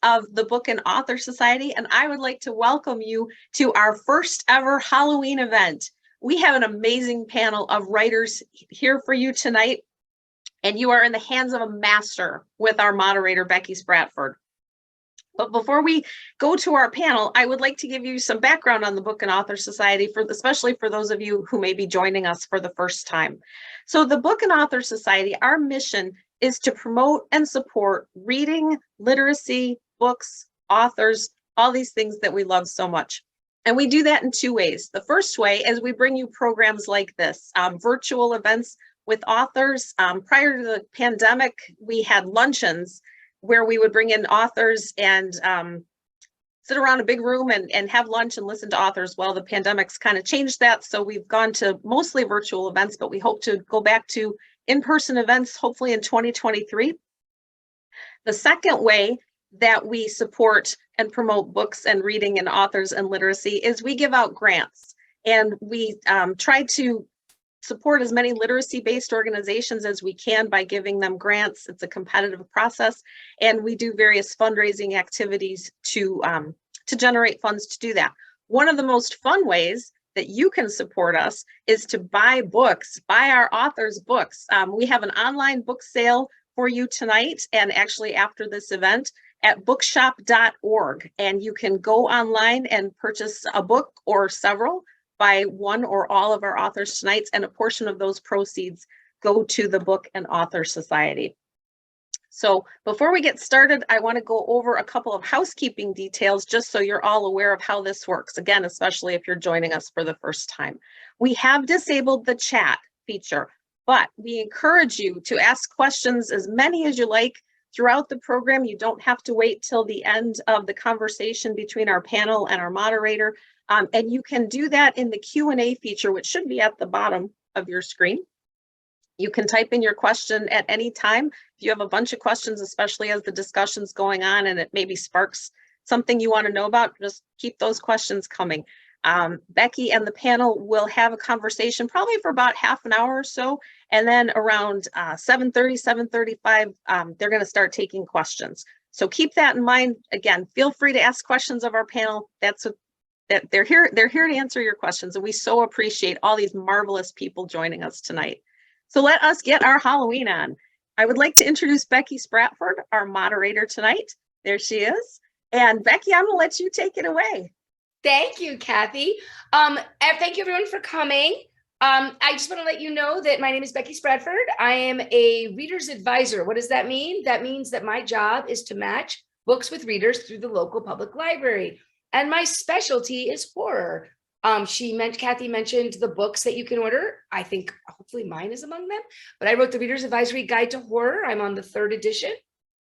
of the Book and Author Society, and I would like to welcome you to our first ever Halloween event. We have an amazing panel of writers here for you tonight, and you are in the hands of a master with our moderator, Becky Spratford. But before we go to our panel, I would like to give you some background on the Book and Author Society, especially for those of you who may be joining us for the first time. So the Book and Author Society, our mission is to promote and support reading, literacy, books, authors, all these things that we love so much. And we do that in two ways. The first way is we bring you programs like this, virtual events with authors. Prior to the pandemic, we had luncheons where we would bring in authors and sit around a big room and have lunch and listen to authors. Well, the pandemic's kind of changed that, so we've gone to mostly virtual events, but we hope to go back to in-person events, hopefully in 2023. The second way that we support and promote books and reading and authors and literacy is we give out grants, and we try to support as many literacy-based organizations as we can by giving them grants. It's a competitive process, and we do various fundraising activities to generate funds to do that. One of the most fun ways that you can support us is to buy books, buy our authors' books. We have an online book sale for you tonight, and actually after this event, at bookshop.org, and you can go online and purchase a book or several by one or all of our authors tonight, and a portion of those proceeds go to the Book and Author Society. So before we get started, I want to go over a couple of housekeeping details just so you're all aware of how this works. Again, especially if you're joining us for the first time. We have disabled the chat feature, but we encourage you to ask questions, as many as you like, throughout the program. You don't have to wait till the end of the conversation between our panel and our moderator. And you can do that in the Q&A feature, which should be at the bottom of your screen. You can type in your question at any time. If you have a bunch of questions, especially as the discussion's going on and it maybe sparks something you want to know about, just keep those questions coming. Becky and the panel will have a conversation probably for about half an hour or so. And then around 7:30, 7:35, they're going to start taking questions. So keep that in mind. Again, feel free to ask questions of our panel. They're here to answer your questions. And we so appreciate all these marvelous people joining us tonight. So let us get our Halloween on. I would like to introduce Becky Spratford, our moderator tonight. There she is. And Becky, I'm going to let you take it away. Thank you, Kathy. Thank you everyone for coming. I just want to let you know that my name is Becky Spratford. I am a reader's advisor. What does that mean? That means that my job is to match books with readers through the local public library. And my specialty is horror. Kathy mentioned the books that you can order. I think hopefully mine is among them, but I wrote the Reader's Advisory Guide to Horror. I'm on the 3rd edition.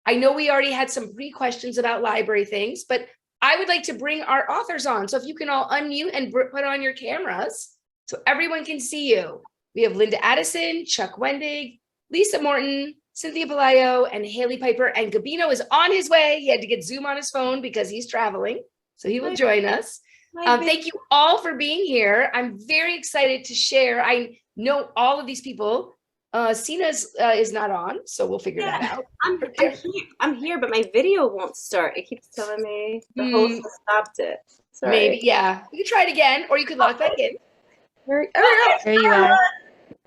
I know we already had some pre-questions about library things, but I would like to bring our authors on. So if you can all unmute and put on your cameras so everyone can see you. We have Linda Addison, Chuck Wendig, Lisa Morton, Cynthia Pelayo, and Haley Piper, and Gabino is on his way. He had to get Zoom on his phone because he's traveling, so he will join us. Thank you all for being here. I'm very excited to share. I know all of these people. Sina is not on, so we'll figure that out. I'm here, but my video won't start. It keeps telling me the host has stopped it. Sorry. Maybe, yeah. You could try it again, or you could log back in. There you are.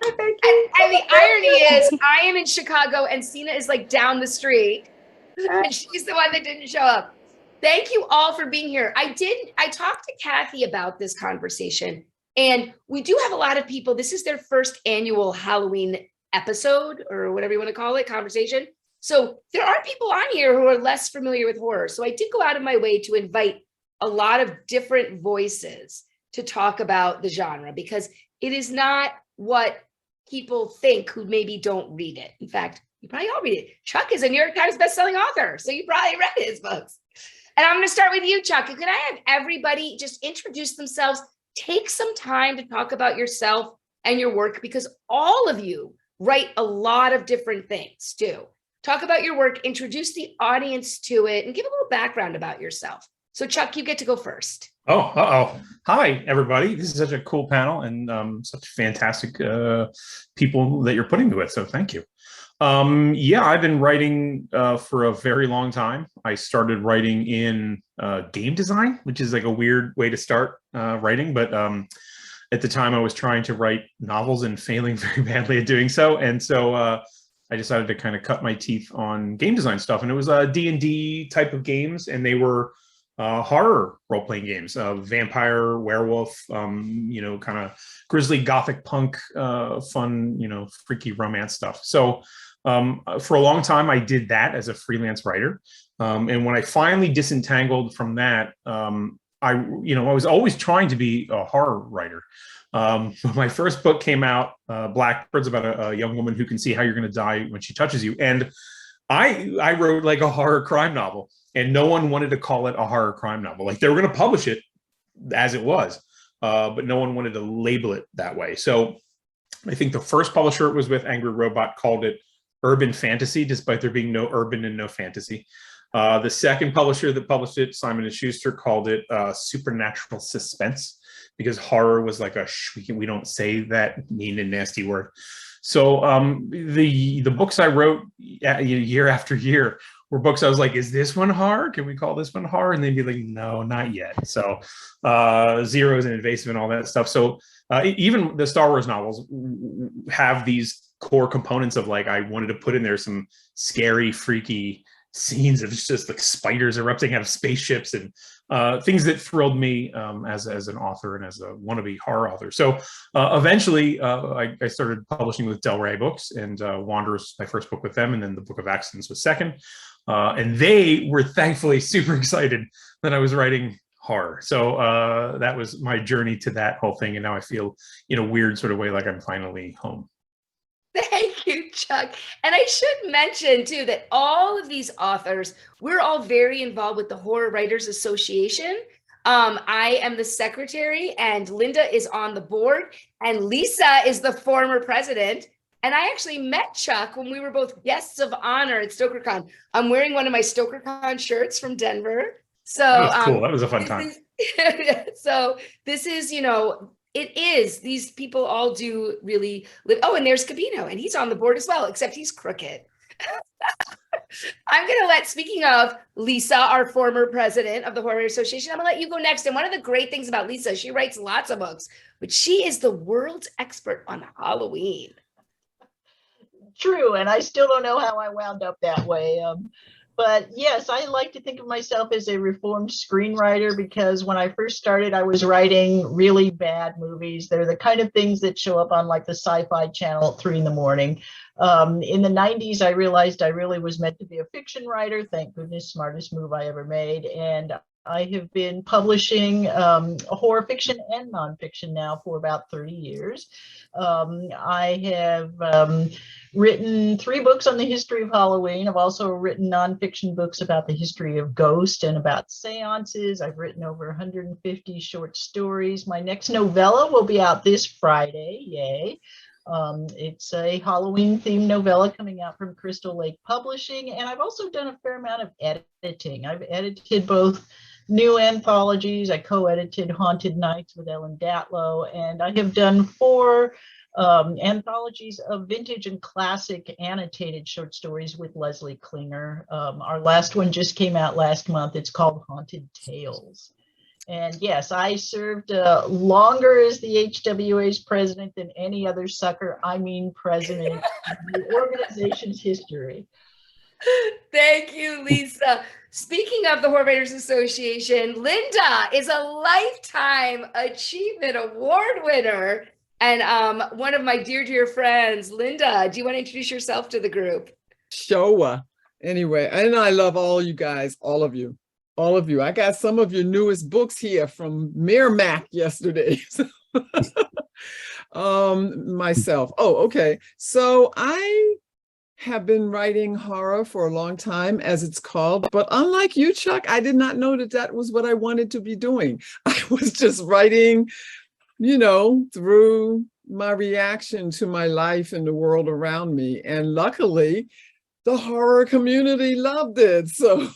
And the irony is, I am in Chicago, and Sina is like down the street, and she's the one that didn't show up. Thank you all for being here. I talked to Kathy about this conversation, and we do have a lot of people. This is their first annual Halloween episode, or whatever you want to call it, conversation. So there are people on here who are less familiar with horror. So I did go out of my way to invite a lot of different voices to talk about the genre, because it is not what people think who maybe don't read it. In fact, you probably all read it. Chuck is a New York Times bestselling author, so you probably read his books. And I'm going to start with you, Chuck. Could I have everybody just introduce themselves? Take some time to talk about yourself and your work, because all of you write a lot of different things too. Talk about your work, introduce the audience to it, and give a little background about yourself. So Chuck, you get to go first. Oh, uh-oh. Hi, everybody. This is such a cool panel and such fantastic people that you're putting to it. So thank you. Yeah, I've been writing for a very long time. I started writing in game design, which is like a weird way to start writing. But at the time, I was trying to write novels and failing very badly at doing so. And so I decided to kind of cut my teeth on game design stuff. And it was D&D type of games, and they were horror role-playing games, vampire, werewolf, kind of grisly gothic punk, fun, freaky romance stuff. So for a long time, I did that as a freelance writer. And when I finally disentangled from that, I was always trying to be a horror writer. My first book came out, Blackbirds, about a young woman who can see how you're going to die when she touches you. And I wrote like a horror crime novel, and no one wanted to call it a horror crime novel. Like, they were going to publish it as it was, but no one wanted to label it that way. So I think the first publisher it was with, Angry Robot, called it urban fantasy, despite there being no urban and no fantasy. The second publisher that published it, Simon & Schuster, called it supernatural suspense, because horror was like we don't say that mean and nasty word. So the books I wrote year after year were books I was like, is this one horror? Can we call this one horror? And they'd be like, no, not yet. So Zeros and Invasive and all that stuff. So even the Star Wars novels have these core components of, like, I wanted to put in there some scary, freaky scenes of just like spiders erupting out of spaceships and things that thrilled me as an author and as a wannabe horror author. So eventually I started publishing with Del Rey Books, and Wanderers, my first book with them, and then the Book of Accidents was second. And they were thankfully super excited that I was writing horror. So that was my journey to that whole thing. And now I feel, in a weird sort of way, like I'm finally home. Thank you, Chuck. And I should mention, too, that all of these authors, we're all very involved with the Horror Writers Association. I am the secretary, and Linda is on the board, and Lisa is the former president. And I actually met Chuck when we were both guests of honor at StokerCon. I'm wearing one of my StokerCon shirts from Denver. So That was cool. That was a fun time. So this is, it is. These people all do really live. Oh, and there's Cabino, and he's on the board as well, except he's crooked. I'm going to speaking of Lisa, our former president of the Horror Association, I'm going to let you go next. And one of the great things about Lisa, she writes lots of books, but she is the world's expert on Halloween. True, and I still don't know how I wound up that way. But yes, I like to think of myself as a reformed screenwriter, because when I first started, I was writing really bad movies. They're the kind of things that show up on like the Sci-Fi Channel at 3 in the morning. In the 90s, I realized I really was meant to be a fiction writer. Thank goodness, smartest move I ever made. And I have been publishing horror fiction and nonfiction now for about 30 years. I have written 3 books on the history of Halloween. I've also written nonfiction books about the history of ghosts and about seances. I've written over 150 short stories. My next novella will be out this Friday. Yay. It's a Halloween themed novella coming out from Crystal Lake Publishing. And I've also done a fair amount of editing. I've edited both new anthologies. I co-edited Haunted Nights with Ellen Datlow, and I have done 4 anthologies of vintage and classic annotated short stories with Leslie Klinger. Our last one just came out last month. It's called Haunted Tales. And yes, I served longer as the HWA's president than any other sucker, president in the organization's history. Thank you, Lisa. Speaking of the Horror Writers Association, Linda is a Lifetime Achievement Award winner and one of my dear, dear friends. Linda, do you want to introduce yourself to the group? Showa. Anyway, and I love all you guys, all of you. I got some of your newest books here from Miramax yesterday. Myself. Oh, okay. So I have been writing horror for a long time, as it's called, but unlike you, Chuck, I did not know that that was what I wanted to be doing. I was just writing, through my reaction to my life and the world around me. And luckily, the horror community loved it. So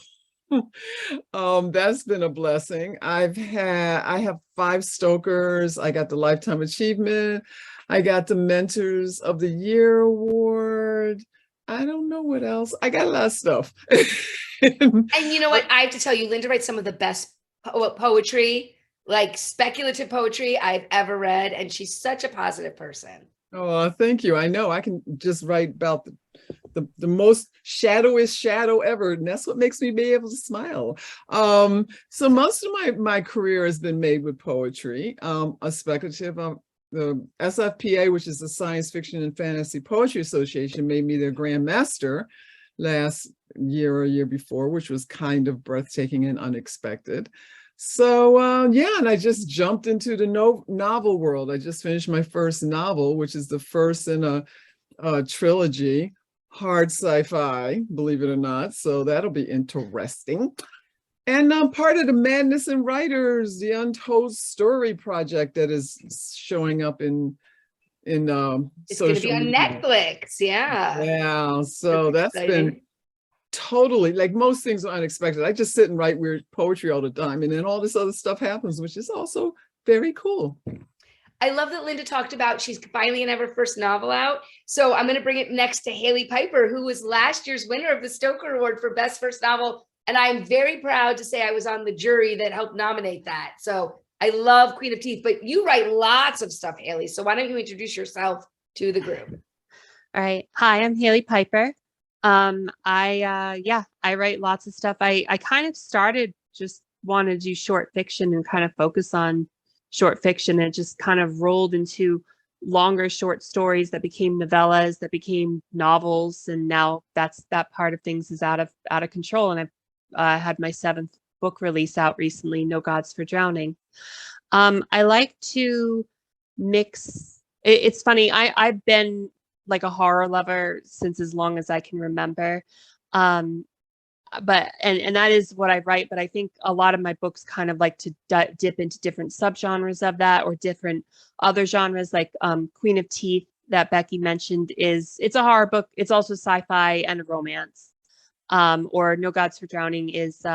That's been a blessing. I have 5 Stokers. I got the Lifetime Achievement. I got the Mentors of the Year Award. I don't know what else. I got a lot of stuff. And you know what? I have to tell you, Linda writes some of the best poetry, like speculative poetry I've ever read. And she's such a positive person. Oh, thank you. I know I can just write about the most shadowiest shadow ever, and that's what makes me be able to smile. So most of my career has been made with poetry, a speculative. The SFPA, which is the Science Fiction and Fantasy Poetry Association, made me their Grand Master last year or year before, which was kind of breathtaking and unexpected. So yeah, and I just jumped into the novel world. I just finished my first novel, which is the first in a trilogy, hard sci-fi, believe it or not. So that'll be interesting. And part of the Madness in Writers, the Untold Story project that is showing up in It's going to be on media. Netflix. Yeah. Yeah, so that's exciting. been totally, like most things are unexpected. I just sit and write weird poetry all the time, and then all this other stuff happens, which is also very cool. I love that Linda talked about she's finally gonna have her first novel out. So I'm gonna bring it next to Haley Piper, who was last year's winner of the Stoker Award for Best First Novel. And I'm very proud to say I was on the jury that helped nominate that. So I love Queen of Teeth, but you write lots of stuff, Haley. So why don't you introduce yourself to the group? All right. Hi, I'm Haley Piper. I write lots of stuff. I kind of started just want to do short fiction and kind of focus on short fiction, and it just kind of rolled into longer short stories that became novellas, that became novels, and now that part of things is out of control. And I've had my 7th book release out recently, No Gods for Drowning. I like to mix. It's funny. I've been like a horror lover since as long as I can remember. But that is what I write. But I think a lot of my books kind of like to dip into different subgenres of that, or different other genres, like Queen of Teeth that Becky mentioned it's a horror book. It's also sci-fi and a romance. Or No Gods for Drowning is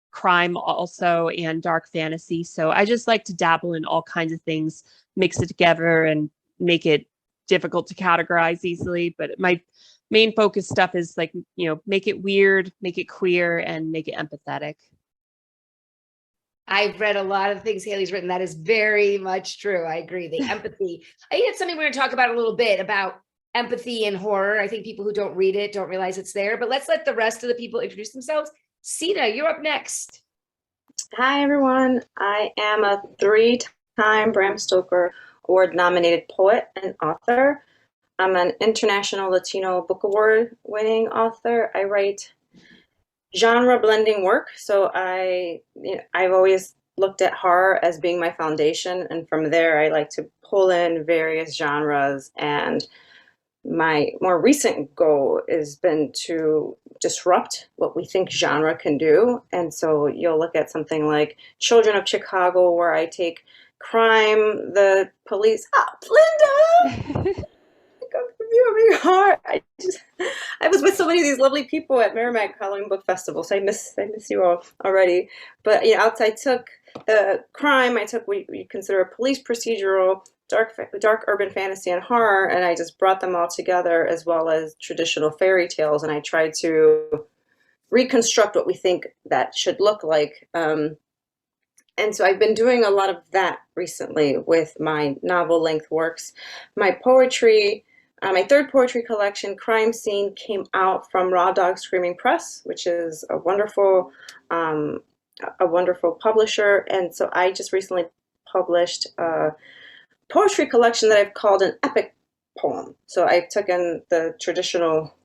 crime also, and dark fantasy. So I just like to dabble in all kinds of things, mix it together, and make it difficult to categorize easily. But my main focus stuff is like, make it weird, make it queer, and make it empathetic. I've read a lot of things Haley's written. That is very much true. I agree. The empathy. I think it's something we're going to talk about a little bit, about empathy and horror. I think people who don't read it don't realize it's there, but let's let the rest of the people introduce themselves. Sita, you're up next. Hi, everyone. I am a 3-time Bram Stoker Award nominated poet and author. I'm an International Latino Book Award winning author. I write genre blending work. So I've always looked at horror as being my foundation. And from there, I like to pull in various genres. And my more recent goal has been to disrupt what we think genre can do. And so you'll look at something like Children of Chicago, where I take crime, the police. Linda! You heart. I was with so many of these lovely people at Merrimack Halloween Book Festival, so I miss you all already. But outside took the crime, I took what you consider a police procedural, dark urban fantasy and horror, and I just brought them all together, as well as traditional fairy tales, and I tried to reconstruct what we think that should look like. And so I've been doing a lot of that recently with my novel-length works. My poetry, my 3rd poetry collection, Crime Scene, came out from Raw Dog Screaming Press, which is a wonderful publisher. And so I just recently published a poetry collection that I've called an epic poem. So I've taken the traditional,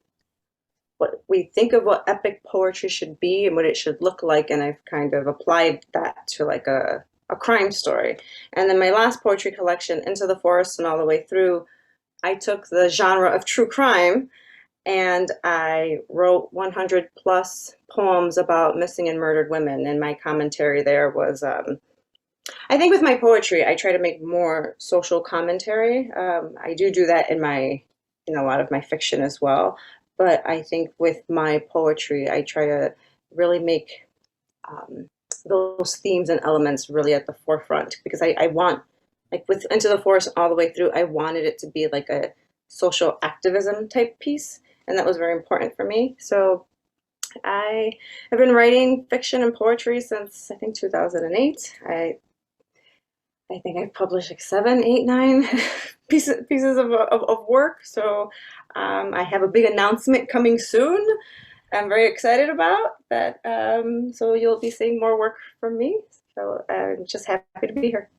what we think of what epic poetry should be and what it should look like, and I've kind of applied that to like a crime story. And then my last poetry collection, Into the Forest and All the Way Through, I took the genre of true crime and I wrote 100 plus poems about missing and murdered women. And my commentary there was, I think with my poetry, I try to make more social commentary. I do that in a lot of my fiction as well. But I think with my poetry, I try to really make those themes and elements really at the forefront, because I want, like with Into the Forest all the way through, I wanted it to be like a social activism type piece, and that was very important for me. So I have been writing fiction and poetry since I think 2008. I think I've published like 7, 8, 9 pieces of work. So I have a big announcement coming soon. I'm very excited about that. So you'll be seeing more work from me. So I'm just happy to be here.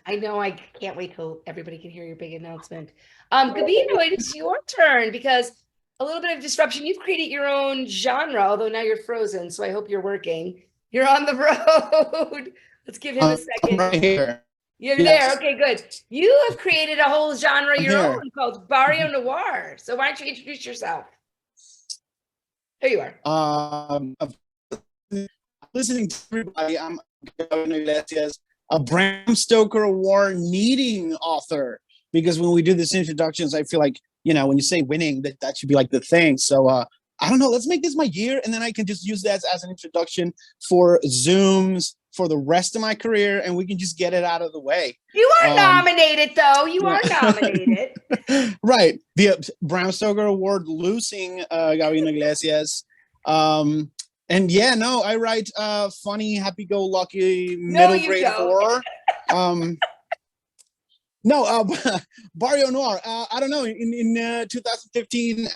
I know, I can't wait till everybody can hear your big announcement. Gabino, it is your turn, because a little bit of disruption. You've created your own genre, although now you're frozen, so I hope you're working. You're on the road. Let's give him a second. I'm right here. You're Yes. there. Okay, good. You have created a whole genre of I'm your here. own called Barrio Noir. So why don't you introduce yourself? There you are. Listening to everybody, I'm Gabino Iglesias, a Bram Stoker Award needing author, because when we do these introductions, I feel like, you know, when you say winning, that should be like the thing. So I don't know, let's make this my year, and then I can just use that as an introduction for Zooms for the rest of my career, and we can just get it out of the way. You are nominated, though. You are yeah. nominated. Right. The Bram Stoker Award losing Gabino Iglesias. And yeah, no, I write funny, happy-go-lucky, middle-grade horror. No, Barrio Noir. I don't know. In 2015,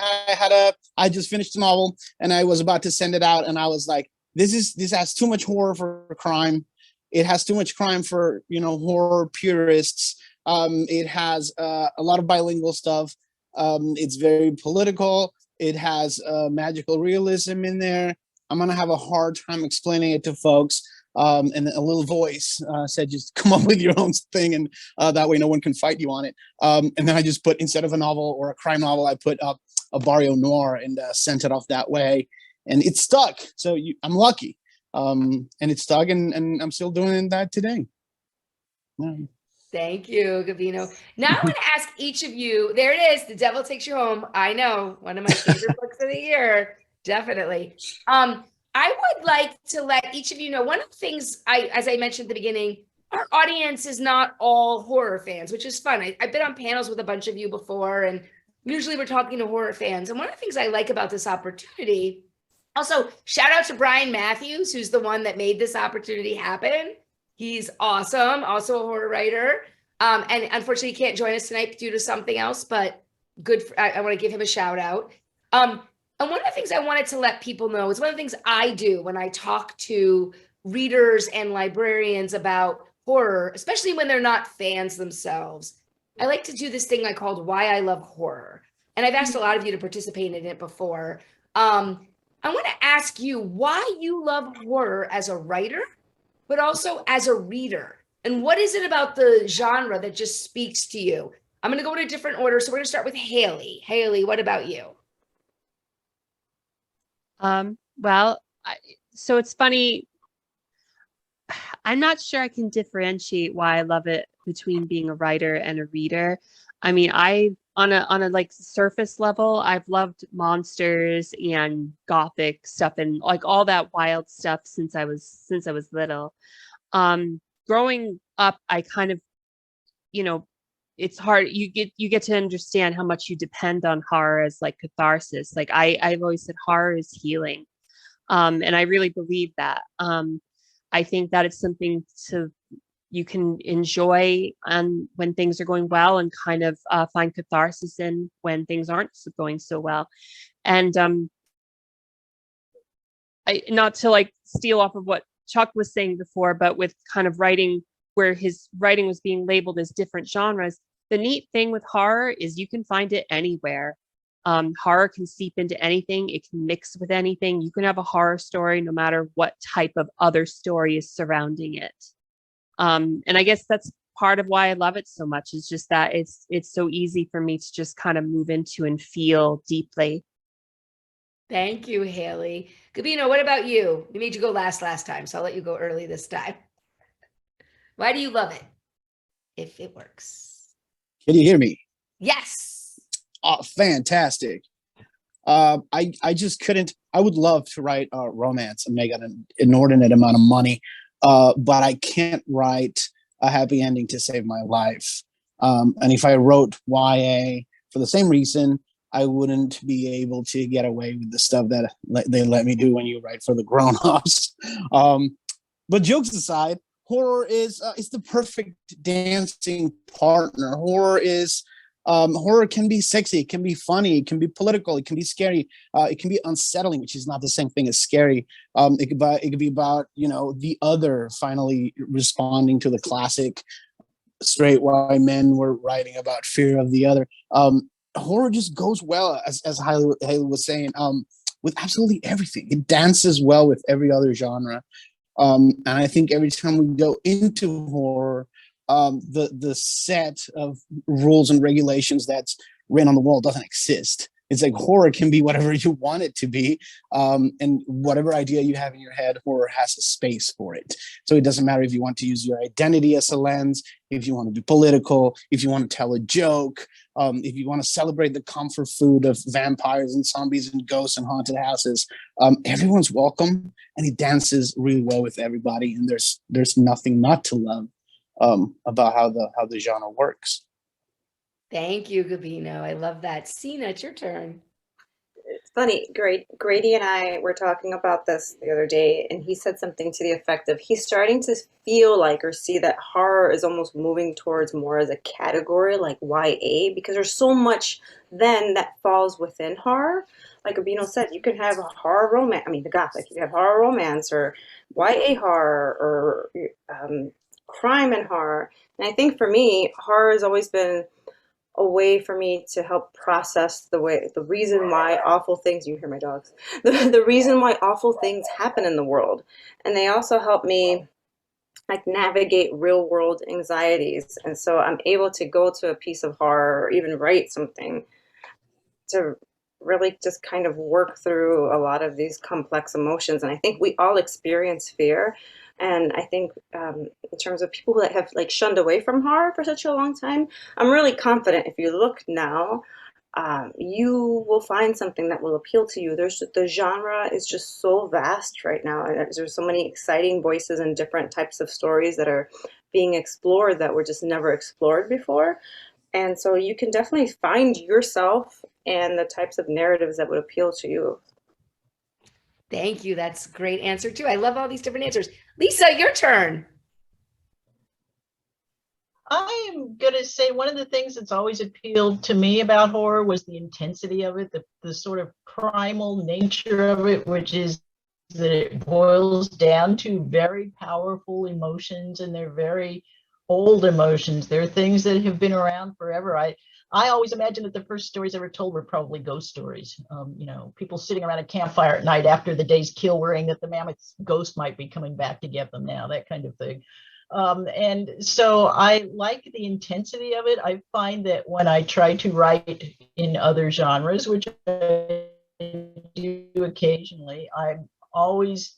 I just finished the novel, and I was about to send it out, and I was like, this has too much horror for crime. It has too much crime for, you know, horror purists. It has a lot of bilingual stuff. It's very political. It has magical realism in there. I'm gonna have a hard time explaining it to folks. And a little voice said, just come up with your own thing, and that way no one can fight you on it. And then I just put, instead of a novel or a crime novel, I put up a Barrio Noir and sent it off that way. And it stuck, so I'm lucky. And it stuck, and I'm still doing that today. Yeah. Thank you, Gabino. Now I'm going to ask each of you, there it is, The Devil Takes You Home. I know, one of my favorite books of the year, definitely. I would like to let each of you know, one of the things as I mentioned at the beginning, our audience is not all horror fans, which is fun. I've been on panels with a bunch of you before, and usually we're talking to horror fans. And one of the things I like about this opportunity, also shout out to Brian Matthews, who's the one that made this opportunity happen. He's awesome, also a horror writer. And unfortunately, he can't join us tonight due to something else, but good. I want to give him a shout out. And one of the things I wanted to let people know is one of the things I do when I talk to readers and librarians about horror, especially when they're not fans themselves. I like to do this thing I called Why I Love Horror. And I've asked a lot of you to participate in it before. I want to ask you why you love horror as a writer, but also as a reader. And what is it about the genre that just speaks to you? I'm going to go in a different order. So we're going to start with Haley. Haley, what about you? Well, so it's funny. I'm not sure I can differentiate why I love it between being a writer and a reader. I mean, on a like surface level, I've loved monsters and gothic stuff and like all that wild stuff since I was little. Growing up, I kind of, you know, it's hard. You get to understand how much you depend on horror as like catharsis. Like I've always said horror is healing. And I really believe that. I think that it's something you can enjoy when things are going well, and kind of find catharsis in when things aren't going so well. And not to like steal off of what Chuck was saying before, but with kind of writing where his writing was being labeled as different genres, the neat thing with horror is you can find it anywhere. Horror can seep into anything. It can mix with anything. You can have a horror story no matter what type of other story is surrounding it. And I guess that's part of why I love it so much, is just that it's so easy for me to just kind of move into and feel deeply. Thank you, Haley. Gabino, what about you? We made you go last time, so I'll let you go early this time. Why do you love it? If it works. Can you hear me? Yes. Oh, fantastic. I just couldn't. I would love to write romance and make an inordinate amount of money, but I can't write a happy ending to save my life. And if I wrote YA for the same reason, I wouldn't be able to get away with the stuff that they let me do when you write for the grown-ups. But jokes aside, horror is the perfect dancing partner. Horror can be sexy, it can be funny, it can be political, it can be scary, it can be unsettling, which is not the same thing as scary. It could be about, you know, the other finally responding to the classic straight white men were writing about fear of the other. Horror just goes well, as Haley was saying, with absolutely everything. It dances well with every other genre. And I think every time we go into horror, the set of rules and regulations that's written on the wall doesn't exist. It's like horror can be whatever you want it to be. And whatever idea you have in your head, horror has a space for it. So it doesn't matter if you want to use your identity as a lens, if you want to be political, if you want to tell a joke, if you want to celebrate the comfort food of vampires and zombies and ghosts and haunted houses, everyone's welcome, and it dances really well with everybody. And there's nothing not to love about how the genre works. Thank you, Gabino. I love that. Sina, it's your turn. It's funny, Grady and I were talking about this the other day, and he said something to the effect of he's starting to feel like or see that horror is almost moving towards more as a category like YA, because there's so much then that falls within horror. Like Gabino said, you can have a horror romance, I mean the Gothic, you have horror romance or YA horror or crime and horror. And I think for me, horror has always been a way for me to help process the reason why awful things, you hear my dogs, the reason why awful things happen in the world. And they also help me like navigate real world anxieties. And so I'm able to go to a piece of horror or even write something to really just kind of work through a lot of these complex emotions. And I think we all experience fear. And I think in terms of people that have like shunned away from horror for such a long time, I'm really confident if you look now, you will find something that will appeal to you. The genre is just so vast right now. There's so many exciting voices and different types of stories that are being explored that were just never explored before. And so you can definitely find yourself and the types of narratives that would appeal to you. Thank you. That's a great answer too. I love all these different answers. Lisa, your turn. I am going to say one of the things that's always appealed to me about horror was the intensity of it, the sort of primal nature of it, which is that it boils down to very powerful emotions, and they're very old emotions. They're things that have been around forever. I always imagined that the first stories ever told were probably ghost stories. You know, people sitting around a campfire at night after the day's kill, worrying that the mammoth's ghost might be coming back to get them now, that kind of thing. And so I like the intensity of it. I find that when I try to write in other genres, which I do occasionally, I'm always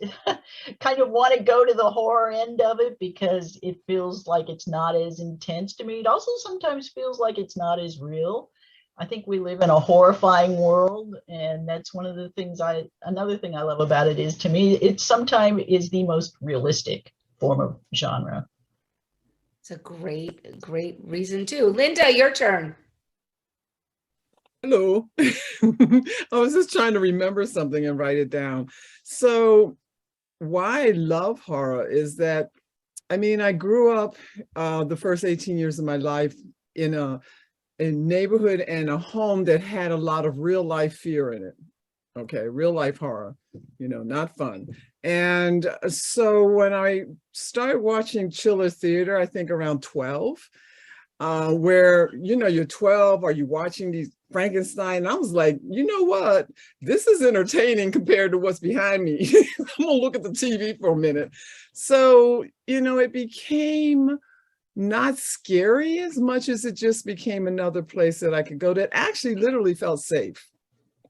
kind of want to go to the horror end of it because it feels like it's not as intense to me. It also sometimes feels like it's not as real. I think we live in a horrifying world, and that's one of the things another thing I love about it is, to me, it sometimes is the most realistic form of genre. It's a great reason too. Linda, your turn. Hello. I was just trying to remember something and write it down. So why I love horror is that, I mean, I grew up the first 18 years of my life in a neighborhood and a home that had a lot of real life fear in it. Okay, real life horror, you know, not fun. And so when I started watching Chiller Theater, I think around 12, where, you know, you're 12, are you watching these Frankenstein? And I was like, you know what? This is entertaining compared to what's behind me. I'm gonna look at the TV for a minute. So, you know, it became not scary as much as it just became another place that I could go that actually literally felt safe.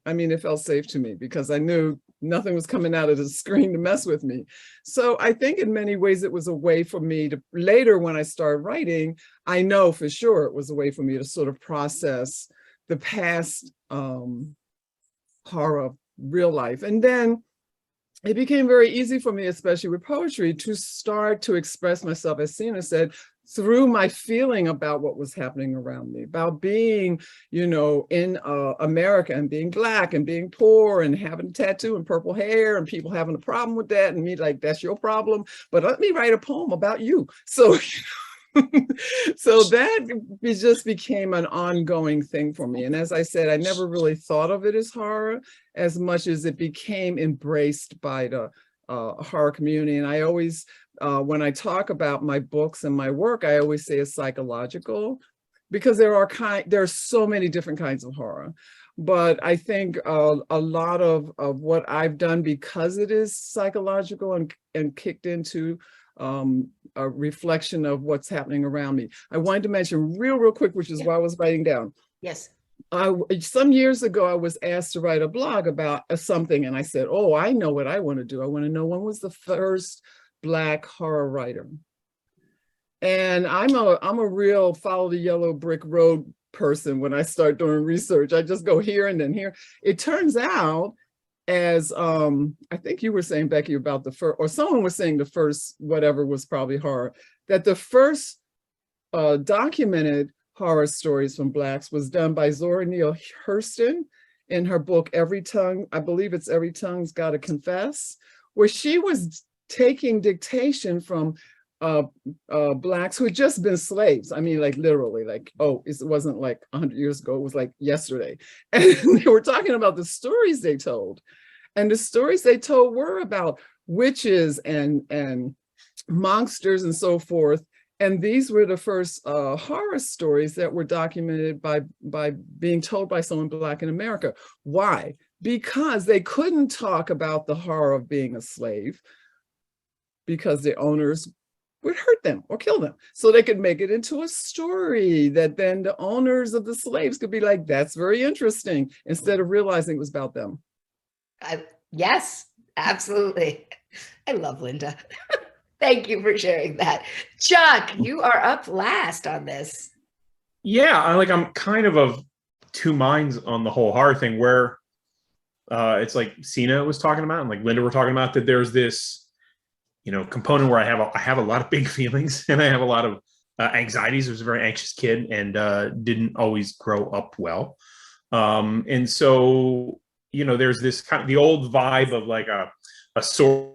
I mean, it felt safe to me because I knew nothing was coming out of the screen to mess with me. So I think in many ways it was a way for me to, later when I started writing, I know for sure it was a way for me to sort of process the past horror, real life. And then it became very easy for me, especially with poetry, to start to express myself, as Sina said, through my feeling about what was happening around me, about being, in America and being Black and being poor and having a tattoo and purple hair and people having a problem with that and me like, that's your problem, but let me write a poem about you. So, so that just became an ongoing thing for me. And as I said, I never really thought of it as horror as much as it became embraced by the horror community. And I always, when I talk about my books and my work, I always say it's psychological, because there are so many different kinds of horror. But I think a lot of what I've done, because it is psychological and kicked into a reflection of what's happening around me. I wanted to mention real quick, which is why I was writing down. Yes. Some years ago, I was asked to write a blog about something, and I said, oh, I know what I want to do. I want to know, when was the first Black horror writer? And I'm a real follow the yellow brick road person. When I start doing research, I just go here and then here. It turns out, as I think you were saying, Becky, about the first, or someone was saying the first, whatever was probably horror, that the first documented horror stories from Blacks was done by Zora Neale Hurston in her book, Every Tongue, I believe it's Every Tongue's Gotta Confess, where she was taking dictation from Blacks who had just been slaves. I mean, like literally, like, it wasn't like 100 years ago, it was like yesterday. And they were talking about the stories they told. And the stories they told were about witches and monsters and so forth. And these were the first horror stories that were documented by being told by someone Black in America. Why? Because they couldn't talk about the horror of being a slave, because the owners would hurt them or kill them. So they could make it into a story that then the owners of the slaves could be like, that's very interesting, instead of realizing it was about them. Yes, absolutely. I love Linda. Thank you for sharing that. Chuck, you are up last on this. Yeah, I'm kind of two minds on the whole horror thing, where it's like Sina was talking about and like Linda were talking about, that there's this component where I have a lot of big feelings and I have a lot of anxieties. I was a very anxious kid and didn't always grow up well. And so, there's this kind of the old vibe of like a sort.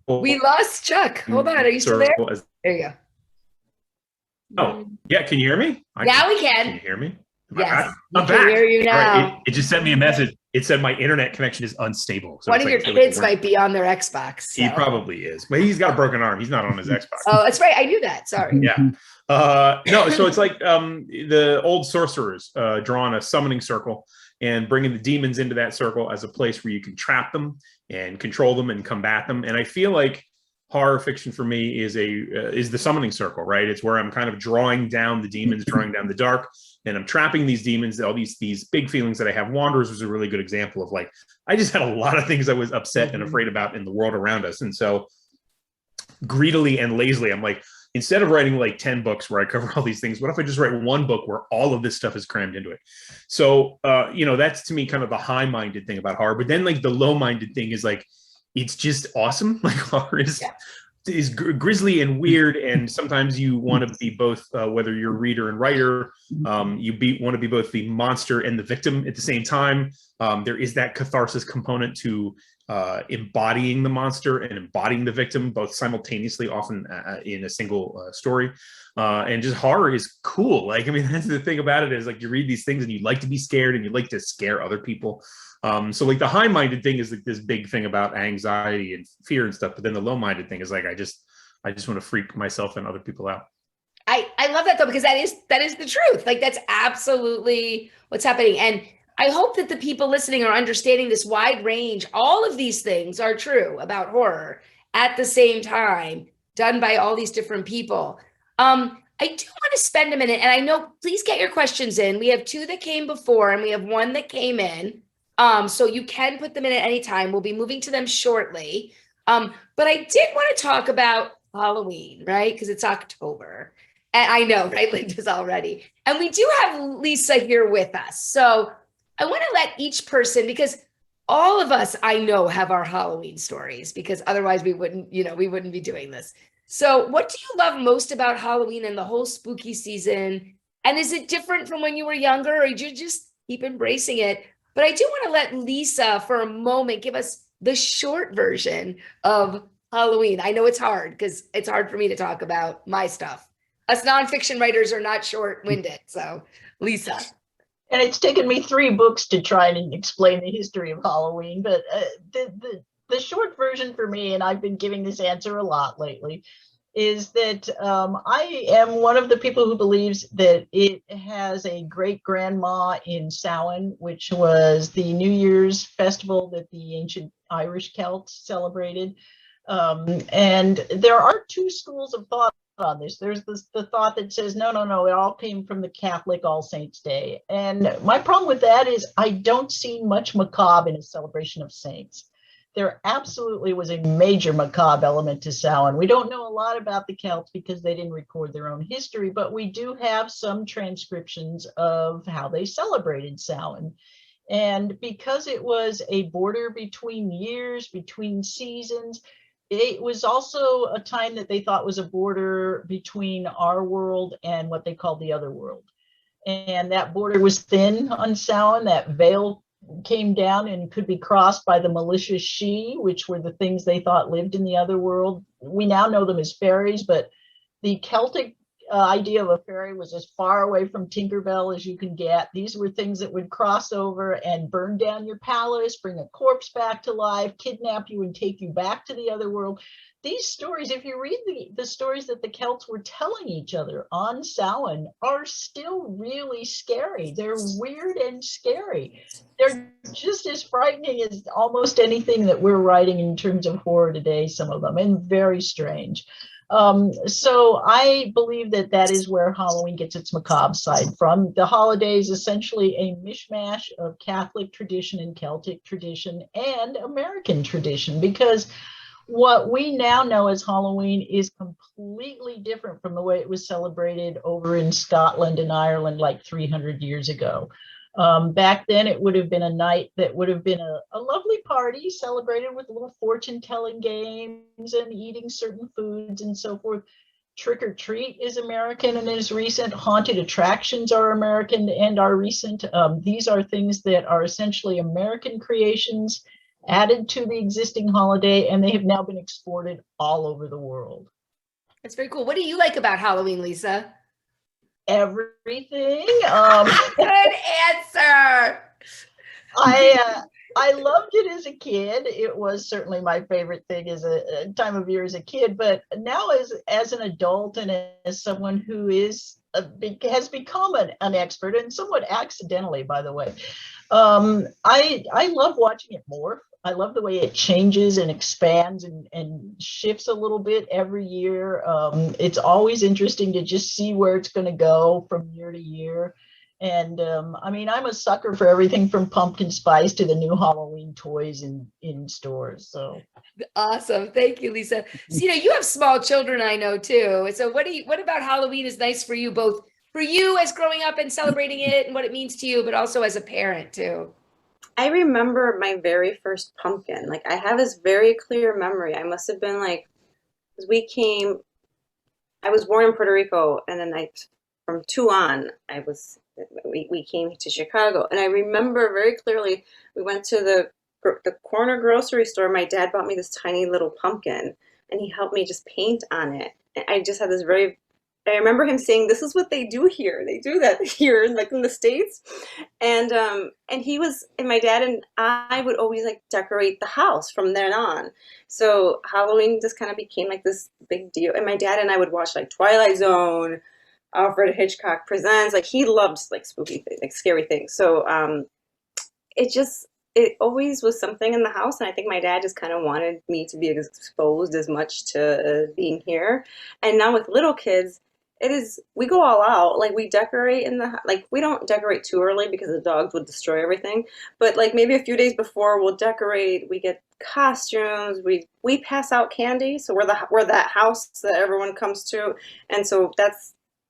We lost Chuck. Hold on. Are you still there? There you go. Oh, yeah. Can you hear me? Now we can. Can you hear me? Yes. I'm back. Can hear you now. Right. It just sent me a message. It said my internet connection is unstable. So one of your kids might be on their Xbox. So. He probably is, but he's got a broken arm. He's not on his Xbox. Oh, that's right. I knew that. Sorry. Yeah. No, so it's like the old sorcerers drawing a summoning circle and bringing the demons into that circle as a place where you can trap them and control them and combat them. And I feel like horror fiction for me is the summoning circle, right? It's where I'm kind of drawing down the demons, drawing down the dark, and I'm trapping these demons, all these big feelings that I have. Wanderers was a really good example of like, I just had a lot of things I was upset and afraid about in the world around us. And so greedily and lazily, I'm like, instead of writing like 10 books where I cover all these things, what if I just write one book where all of this stuff is crammed into it? So, that's to me kind of the high-minded thing about horror. But then like the low-minded thing is like, it's just awesome. Like horror is grisly and weird. And sometimes you want to be both, whether you're a reader and writer, want to be both the monster and the victim at the same time. There is that catharsis component to embodying the monster and embodying the victim, both simultaneously, often in a single story. And just horror is cool. Like, I mean, that's the thing about it, is like you read these things and you like to be scared and you like to scare other people. So like the high-minded thing is like this big thing about anxiety and fear and stuff. But then the low-minded thing is like, I just want to freak myself and other people out. I love that though, because that is the truth. Like that's absolutely what's happening. And I hope that the people listening are understanding this wide range. All of these things are true about horror at the same time, done by all these different people. I do want to spend a minute, and I know, please get your questions in. We have 2 that came before, and we have 1 that came in. So you can put them in at any time. We'll be moving to them shortly. But I did want to talk about Halloween, right? Because it's October. And I know, right? Linda's already. And we do have Lisa here with us. So I want to let each person, because all of us I know have our Halloween stories, because otherwise we wouldn't be doing this. So what do you love most about Halloween and the whole spooky season? And is it different from when you were younger, or do you just keep embracing it? But I do want to let Lisa for a moment give us the short version of Halloween. I know it's hard because it's hard for me to talk about my stuff. Us nonfiction writers are not short-winded. So Lisa. And it's taken me 3 books to try and explain the history of Halloween, but the short version for me, and I've been giving this answer a lot lately, is that I am one of the people who believes that it has a great grandma in Samhain, which was the New Year's festival that the ancient Irish Celts celebrated. And there are 2 schools of thought on this. There's the thought that says, no, it all came from the Catholic All Saints Day. And my problem with that is I don't see much macabre in a celebration of saints. There absolutely was a major macabre element to Samhain. We don't know a lot about the Celts because they didn't record their own history, but we do have some transcriptions of how they celebrated Samhain. And because it was a border between years, between seasons, it was also a time that they thought was a border between our world and what they called the other world. And that border was thin on Samhain. That veil came down and could be crossed by the malicious Sidhe, which were the things they thought lived in the other world. We now know them as fairies, but the Celtic idea of a fairy was as far away from Tinkerbell as you can get. These were things that would cross over and burn down your palace, bring a corpse back to life, kidnap you and take you back to the other world. These stories, if you read the stories that the Celts were telling each other on Samhain, are still really scary. They're weird and scary. They're just as frightening as almost anything that we're writing in terms of horror today, some of them, and very strange. So I believe that is where Halloween gets its macabre side from. The holiday is essentially a mishmash of Catholic tradition and Celtic tradition and American tradition, because what we now know as Halloween is completely different from the way it was celebrated over in Scotland and Ireland like 300 years ago. Back then, it would have been a night that would have been a lovely party celebrated with little fortune-telling games and eating certain foods and so forth. Trick or treat is American and is recent. Haunted attractions are American and are recent. These are things that are essentially American creations added to the existing holiday, and they have now been exported all over the world. That's very cool. What do you like about Halloween, Lisa? Everything. Good answer. I loved it as a kid. It was certainly my favorite thing as a time of year as a kid, but now as an adult and as someone who has become an expert, and somewhat accidentally, by the way, I love watching it morph. I love the way it changes and expands and shifts a little bit every year. It's always interesting to just see where it's going to go from year to year. And I mean, I'm a sucker for everything from pumpkin spice to the new Halloween toys in stores. So awesome. Thank you, Lisa. So, you have small children, I know too. So what about Halloween is nice for you, both for you as growing up and celebrating it and what it means to you, but also as a parent too? I remember my very first pumpkin. Like, I have this very clear memory. I must have been like, I was born in Puerto Rico, and then from 2 on, we came to Chicago. And I remember very clearly, we went to the corner grocery store. My dad bought me this tiny little pumpkin, and he helped me just paint on it. And I just had this I remember him saying, "This is what they do here. They do that here, like in the States." And my dad and I would always like decorate the house from then on. So Halloween just kind of became like this big deal. And my dad and I would watch like Twilight Zone, Alfred Hitchcock Presents. Like, he loved like spooky things, like scary things. So it always was something in the house. And I think my dad just kind of wanted me to be exposed as much to being here. And now with little kids, we go all out. Like, we decorate we don't decorate too early because the dogs would destroy everything. But like maybe a few days before, we'll decorate. We get costumes. We pass out candy. So we're that house that everyone comes to. And so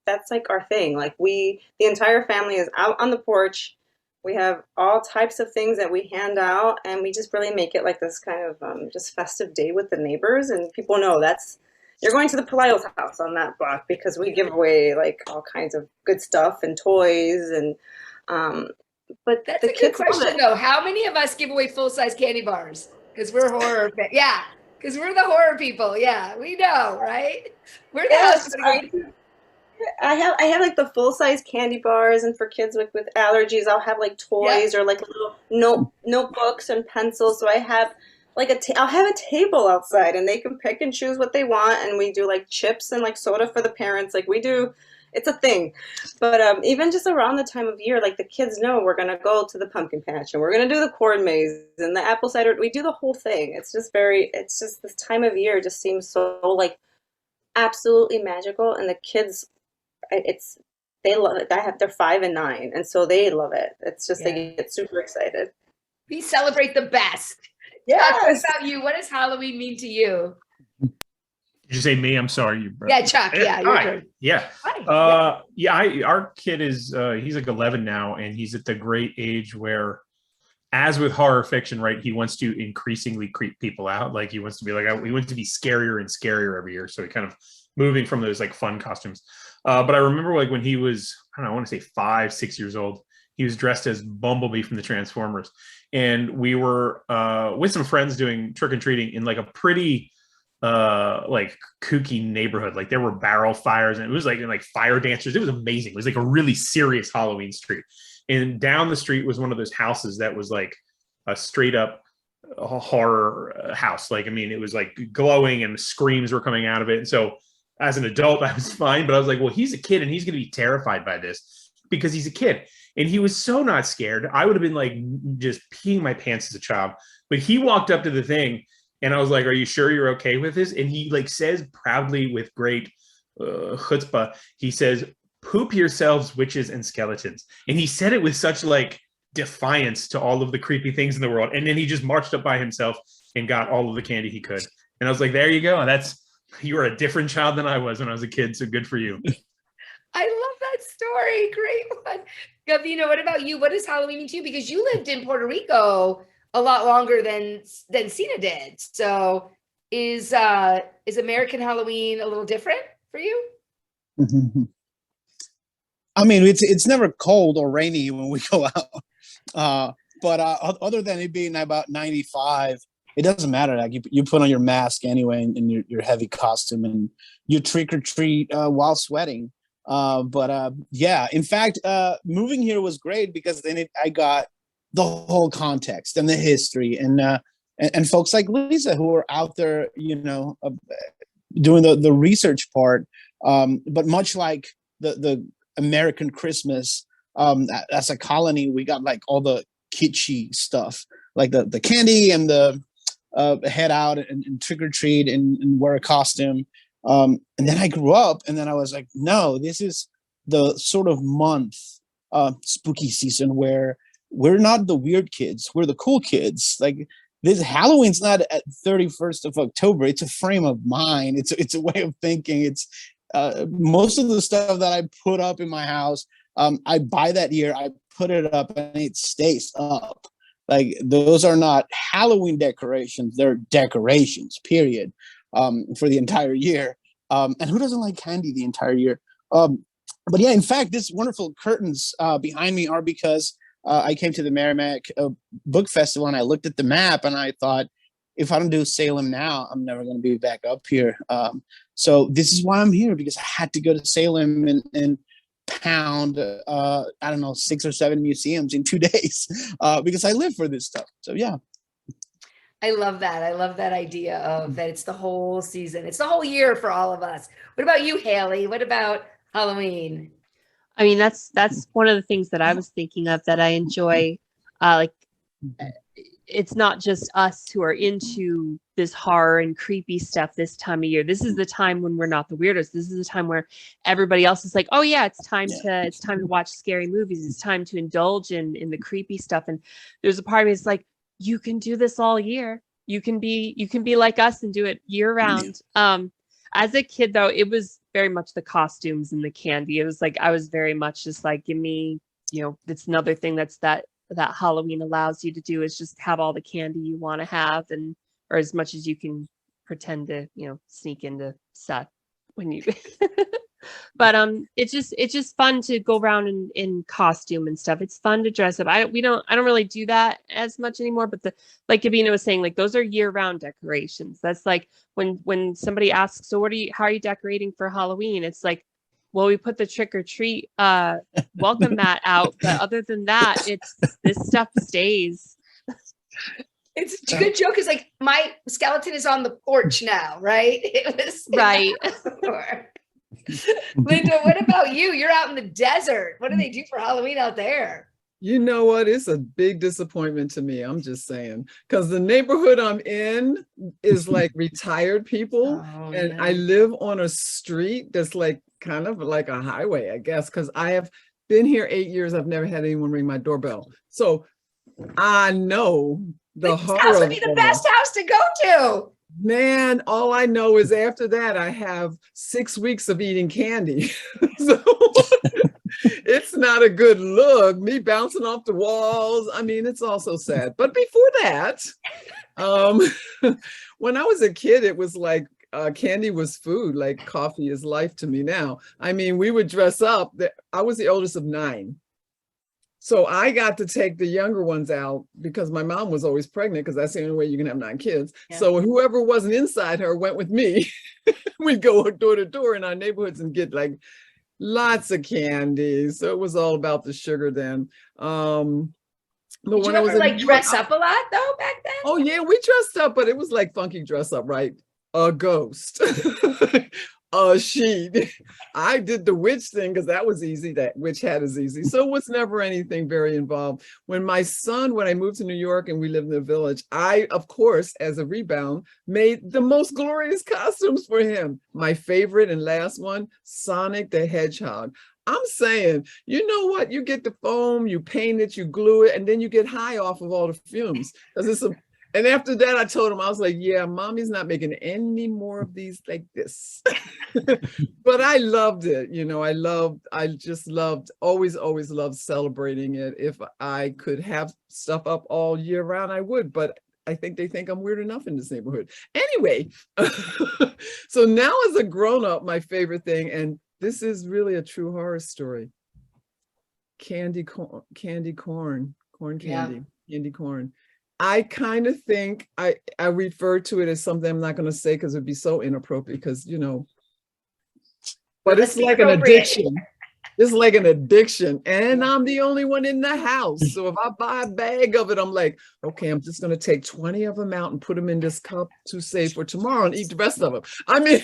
that's like our thing. Like the entire family is out on the porch. We have all types of things that we hand out, and we just really make it like this kind of just festive day with the neighbors, and people know you're going to the Palaio's house on that block because we give away like all kinds of good stuff and toys and but That's the a good kids love question it. though. How many of us give away full-size candy bars? Because we're horror yeah, because we're the horror people. Yeah, we know, right? We're the Yes, house. I have like the full size candy bars, and for kids with allergies, I'll have like toys or like little notebooks and pencils. So I have like I'll have a table outside, and they can pick and choose what they want, and we do like chips and like soda for the parents. Like we do, it's a thing. But even just around the time of year, like the kids know we're gonna go to the pumpkin patch, and we're gonna do the corn maze and the apple cider. We do the whole thing. It's just this time of year just seems so like absolutely magical, and the kids. They love it. They're 5 and 9, and so they love it. It's just they get super excited. We celebrate the best. Yes. What about you? What does Halloween mean to you? Did you say me? I'm sorry. You Yeah, Chuck. Yeah, your Hi. turn. Yeah. Hi. Our kid is he's like 11 now, and he's at the great age where, as with horror fiction, right, he wants to increasingly creep people out. Like he wants to be he wants to be scarier and scarier every year. So he kind of moving from those like fun costumes. But I remember like when he was, I don't know, I want to say 5, 6 years old, he was dressed as Bumblebee from the Transformers. And we were with some friends doing trick or treating in like a pretty like kooky neighborhood. Like there were barrel fires, and it was like in like fire dancers. It was amazing. It was like a really serious Halloween street. And down the street was one of those houses that was like a straight up horror house. Like, I mean, it was like glowing and the screams were coming out of it. And so as an adult, I was fine, but I was like, well, he's a kid and he's going to be terrified by this because he's a kid. And he was so not scared. I would have been like just peeing my pants as a child. But he walked up to the thing and I was like, are you sure you're okay with this? And he like says proudly with great chutzpah, he says, poop yourselves, witches and skeletons. And he said it with such like defiance to all of the creepy things in the world. And then he just marched up by himself and got all of the candy he could. And I was like, there you go. You are a different child than I was when I was a kid. So good for you. I love that story. Great one. Gavina, what about you? What does Halloween mean to you? Because you lived in Puerto Rico a lot longer than Sina did. So is American Halloween a little different for you? I mean, it's never cold or rainy when we go out. But other than it being about 95, it doesn't matter. Like you put on your mask anyway and your heavy costume, and you trick or treat while sweating. Yeah, in fact, moving here was great because then I got the whole context and the history and folks like Lisa who are out there, doing the research part. But much like the American Christmas, as a colony, we got like all the kitschy stuff, like the candy and the head out and trick or treat and wear a costume. And then I grew up, and then I was like, no, this is the sort of month, spooky season where we're not the weird kids, we're the cool kids. Like this Halloween's not at 31st of October. It's a frame of mind. It's a way of thinking. It's most of the stuff that I put up in my house, I buy that year, I put it up, and it stays up. Like those are not Halloween decorations, they're decorations, period, for the entire year. And who doesn't like candy the entire year? But yeah, in fact, these wonderful curtains behind me are because I came to the Merrimack Book Festival and I looked at the map and I thought, if I don't do Salem now, I'm never going to be back up here. So this is why I'm here, because I had to go to Salem and pound, I don't know, 6 or 7 museums in 2 days because I live for this stuff. So yeah. I love that. I love that idea of that it's the whole season. It's the whole year for all of us. What about you, Haley? What about Halloween? I mean, that's one of the things that I was thinking of that I enjoy. Like, it's not just us who are into this horror and creepy stuff this time of year. This is the time when we're not the weirdos. This is the time where everybody else is like, oh yeah, it's time to watch scary movies. It's time to indulge in the creepy stuff. And there's a part of me that's like, you can do this all year. You can be like us and do it year round. As a kid, though, it was very much the costumes and the candy. It was like I was very much just like, give me, it's another thing that Halloween allows you to do is just have all the candy you want to have, or as much as you can pretend to, sneak into set when you. But it's just fun to go around in costume and stuff. It's fun to dress up. I don't really do that as much anymore. But like Gabina was saying, like those are year-round decorations. That's like when somebody asks, so how are you decorating for Halloween? It's like, well, we put the trick or treat welcome mat out, but other than that, this stuff stays. It's a good joke because like my skeleton is on the porch now, right? It was right. Linda, what about you? You're out in the desert. What do they do for Halloween out there? You know what? It's a big disappointment to me. I'm just saying, because the neighborhood I'm in is like retired people, and I live on a street that's like kind of like a highway, I guess, because I have been here 8 years. I've never had anyone ring my doorbell, so I know the horror. This house would be the best house to go to. Man, all I know is after that, I have 6 weeks of eating candy. So it's not a good look, me bouncing off the walls. I mean, it's also sad. But before that, when I was a kid, it was like candy was food, like coffee is life to me now. I mean, we would dress up. I was the oldest of 9. So I got to take the younger ones out because my mom was always pregnant, because that's the only way you can have 9 kids. Yeah. So whoever wasn't inside her went with me. We'd go door to door in our neighborhoods and get like lots of candy. So it was all about the sugar then. Did you ever like dress up a lot though back then? Oh yeah, we dressed up, but it was like funky dress up, right? A ghost. A sheet. I did the witch thing because that was easy. That witch hat is easy. So it was never anything very involved. When I moved to New York and we lived in the village, I, of course, as a rebound, made the most glorious costumes for him. My favorite and last one, Sonic the Hedgehog. I'm saying, you know what? You get the foam, you paint it, you glue it, and then you get high off of all the fumes. And after that, I told him, I was like, yeah, mommy's not making any more of these like this. But I loved it. Always loved celebrating it. If I could have stuff up all year round, I would. But I think they think I'm weird enough in this neighborhood. Anyway, so now as a grown-up, my favorite thing, and this is really a true horror story, candy corn. I kind of think I refer to it as something I'm not going to say because it'd be so inappropriate because, but it's like an addiction. It's like an addiction. And I'm the only one in the house. So if I buy a bag of it, I'm like, okay, I'm just going to take 20 of them out and put them in this cup to save for tomorrow and eat the rest of them. I mean,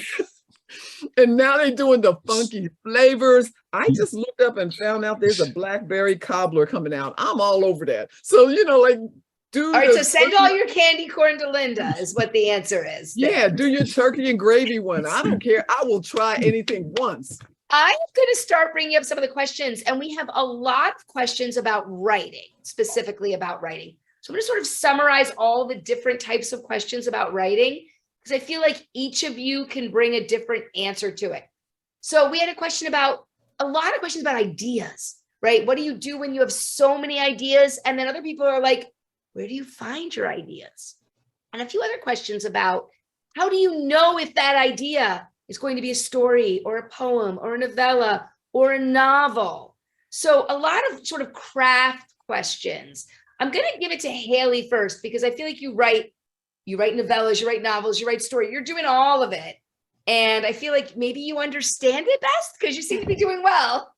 and now they're doing the funky flavors. I just looked up and found out there's a blackberry cobbler coming out. I'm all over that. So, all right, so send all your candy corn to Linda is what the answer is. Yeah, do your turkey and gravy one. I don't care. I will try anything once. I'm going to start bringing up some of the questions, and we have a lot of questions about writing, specifically about writing. So I'm going to sort of summarize all the different types of questions about writing, because I feel like each of you can bring a different answer to it. So we had a lot of questions about ideas, right? What do you do when you have so many ideas? And then other people are like, where do you find your ideas? And a few other questions about how do you know if that idea is going to be a story or a poem or a novella or a novel? So a lot of sort of craft questions. I'm going to give it to Haley first, because I feel like you write novellas, you write novels, you write story, you're doing all of it. And I feel like maybe you understand it best because you seem to be doing well.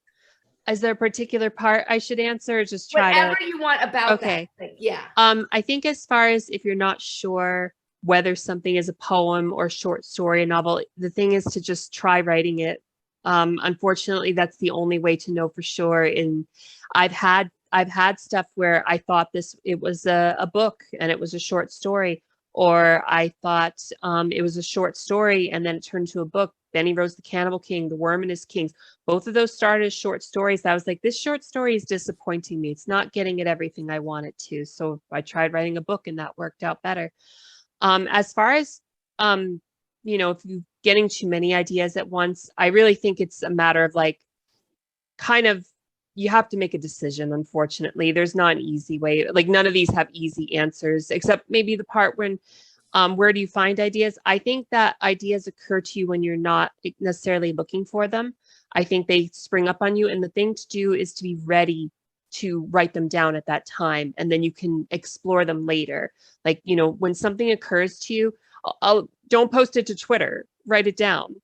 Is there a particular part I should answer, or just whatever you want about that? Yeah. I think as far as if you're not sure whether something is a poem or short story, a novel, the thing is to just try writing it. Unfortunately, that's the only way to know for sure. And I've had stuff where I thought it was a book and it was a short story, or I thought it was a short story and then it turned to a book. Benny Rose the Cannibal King, The Worm and His Kings. Both of those started as short stories. I was like, this short story is disappointing me. It's not getting at everything I want it to. So I tried writing a book and that worked out better. As far as, if you getting too many ideas at once. I really think it's a matter of like, kind of, you have to make a decision. Unfortunately, there's not an easy way. Like none of these have easy answers, except maybe the part when, where do you find ideas? I think that ideas occur to you when you're not necessarily looking for them. I think they spring up on you, and the thing to do is to be ready to write them down at that time, and then you can explore them later. Like, you know, when something occurs to you, don't post it to Twitter, write it down.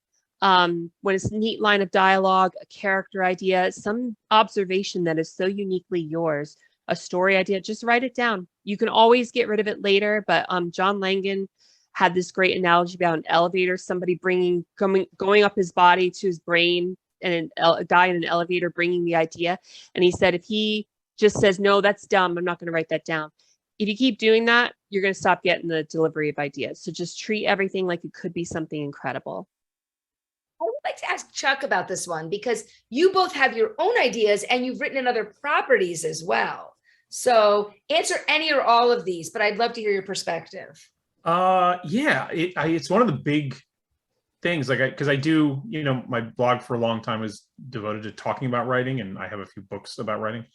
When it's a neat line of dialogue, a character idea, some observation that is so uniquely yours, a story idea, just write it down. You can always get rid of it later, but John Langan had this great analogy about an elevator, somebody going up his body to his brain, and a guy in an elevator bringing the idea. And he said, if he just says, no, that's dumb, I'm not going to write that down. If you keep doing that, you're going to stop getting the delivery of ideas. So just treat everything like it could be something incredible. I would like to ask Chuck about this one, because you both have your own ideas and you've written in other properties as well. So answer any or all of these, but I'd love to hear your perspective. Yeah, it's one of the big things, like, because I do, you know, my blog for a long time is devoted to talking about writing, and I have a few books about writing.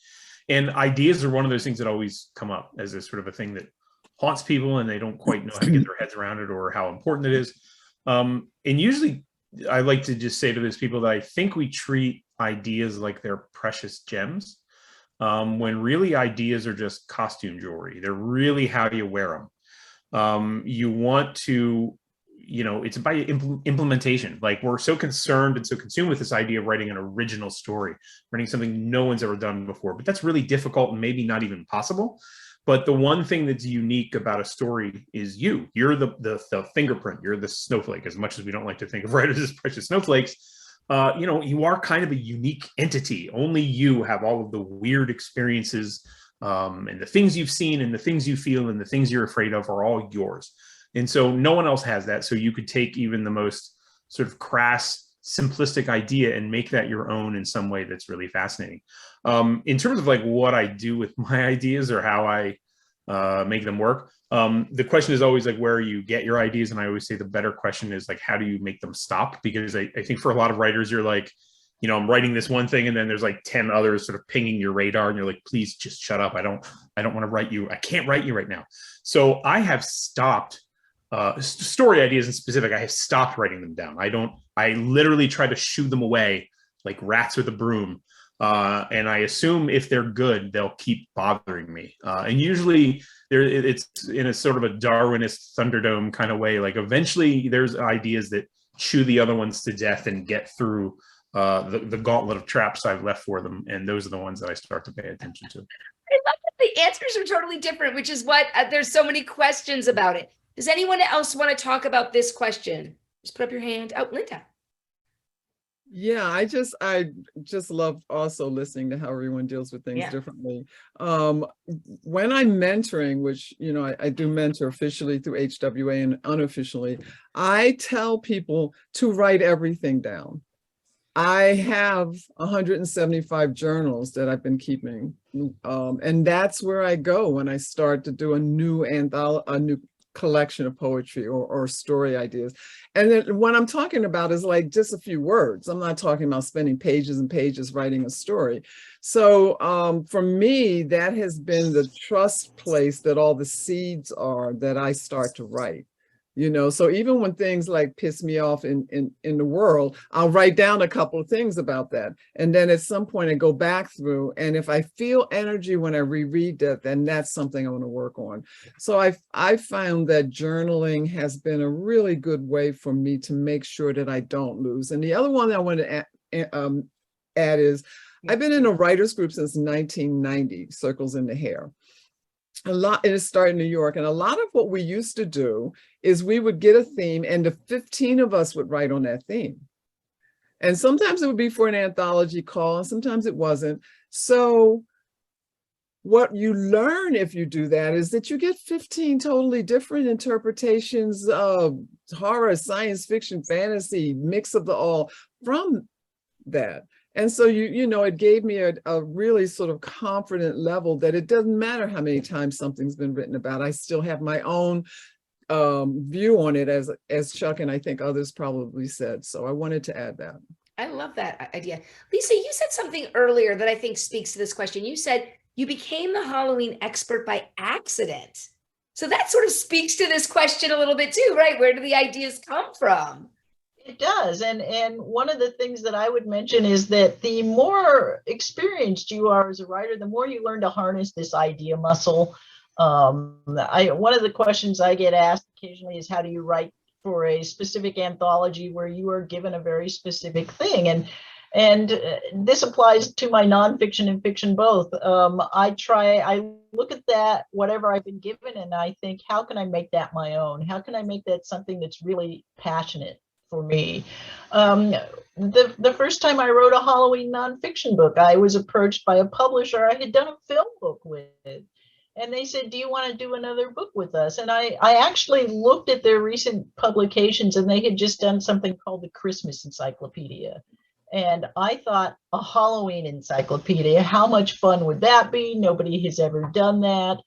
And ideas are one of those things that always come up as a sort of a thing that haunts people, and they don't quite know how to get their heads around it or how important it is. And usually I like to just say to those people that I think we treat ideas like they're precious gems, when really ideas are just costume jewelry. They're really how you wear them. You want to, you know, it's about implementation. Like, we're so concerned and so consumed with this idea of writing an original story, writing something no one's ever done before, but that's really difficult and maybe not even possible. But the one thing that's unique about a story is you're the fingerprint, you're the snowflake. As much as we don't like to think of writers as precious snowflakes, you know, you are kind of a unique entity. Only you have all of the weird experiences, and the things you've seen and the things you feel and the things you're afraid of are all yours. And so no one else has that. So you could take even the most sort of crass, simplistic idea and make that your own in some way that's really fascinating. In terms of like what I do with my ideas or how I make them work, the question is always like, where you get your ideas. And I always say the better question is like, how do you make them stop? Because I think for a lot of writers, you're like, you know, I'm writing this one thing and then there's like 10 others sort of pinging your radar and you're like, please just shut up. I don't want to write you. I can't write you right now. So I have stopped story ideas in specific. I have stopped writing them down. I literally try to shoo them away like rats with a broom. And I assume if they're good, they'll keep bothering me. And usually it's in a sort of a Darwinist Thunderdome kind of way. Like eventually there's ideas that chew the other ones to death and get through the gauntlet of traps I've left for them. And those are the ones that I start to pay attention to. I love that the answers are totally different, which is what there's so many questions about it. Does anyone else want to talk about this question? Just put up your hand. Oh, Linda. Yeah, I just love also listening to how everyone deals with things differently. When I'm mentoring, which, you know, I do mentor officially through HWA and unofficially, I tell people to write everything down. I have 175 journals that I've been keeping, and that's where I go when I start to do a new collection of poetry or story ideas. And then what I'm talking about is like just a few words. I'm not talking about spending pages and pages writing a story. So for me, that has been the trust place that all the seeds are that I start to write. You know, so even when things like piss me off in the world, I'll write down a couple of things about that. And then at some point I go back through, and if I feel energy when I reread that, then that's something I want to work on. So I found that journaling has been a really good way for me to make sure that I don't lose. And the other one I want to add is I've been in a writers group since 1990, Circles in the Hair. And it started in New York. And a lot of what we used to do is we would get a theme and the 15 of us would write on that theme. And sometimes it would be for an anthology call and sometimes it wasn't. So what you learn if you do that is that you get 15 totally different interpretations of horror, science fiction, fantasy, mix of the all from that. And so, you know, it gave me a really sort of confident level that it doesn't matter how many times something's been written about. I still have my own view on it as Chuck and I think others probably said. So I wanted to add that. I love that idea. Lisa, you said something earlier that I think speaks to this question. You said you became the Halloween expert by accident. So that sort of speaks to this question a little bit too, right? Where do the ideas come from? It does. And one of the things that I would mention is that the more experienced you are as a writer, the more you learn to harness this idea muscle. One of the questions I get asked occasionally is, how do you write for a specific anthology where you are given a very specific thing? And this applies to my nonfiction and fiction both. I look at that, whatever I've been given, and I think, how can I make that my own? How can I make that something that's really passionate for me? The first time I wrote a Halloween nonfiction book, I was approached by a publisher I had done a film book with. And they said, do you want to do another book with us? And I actually looked at their recent publications, and they had just done something called the Christmas Encyclopedia. And I thought, a Halloween encyclopedia, how much fun would that be? Nobody has ever done that.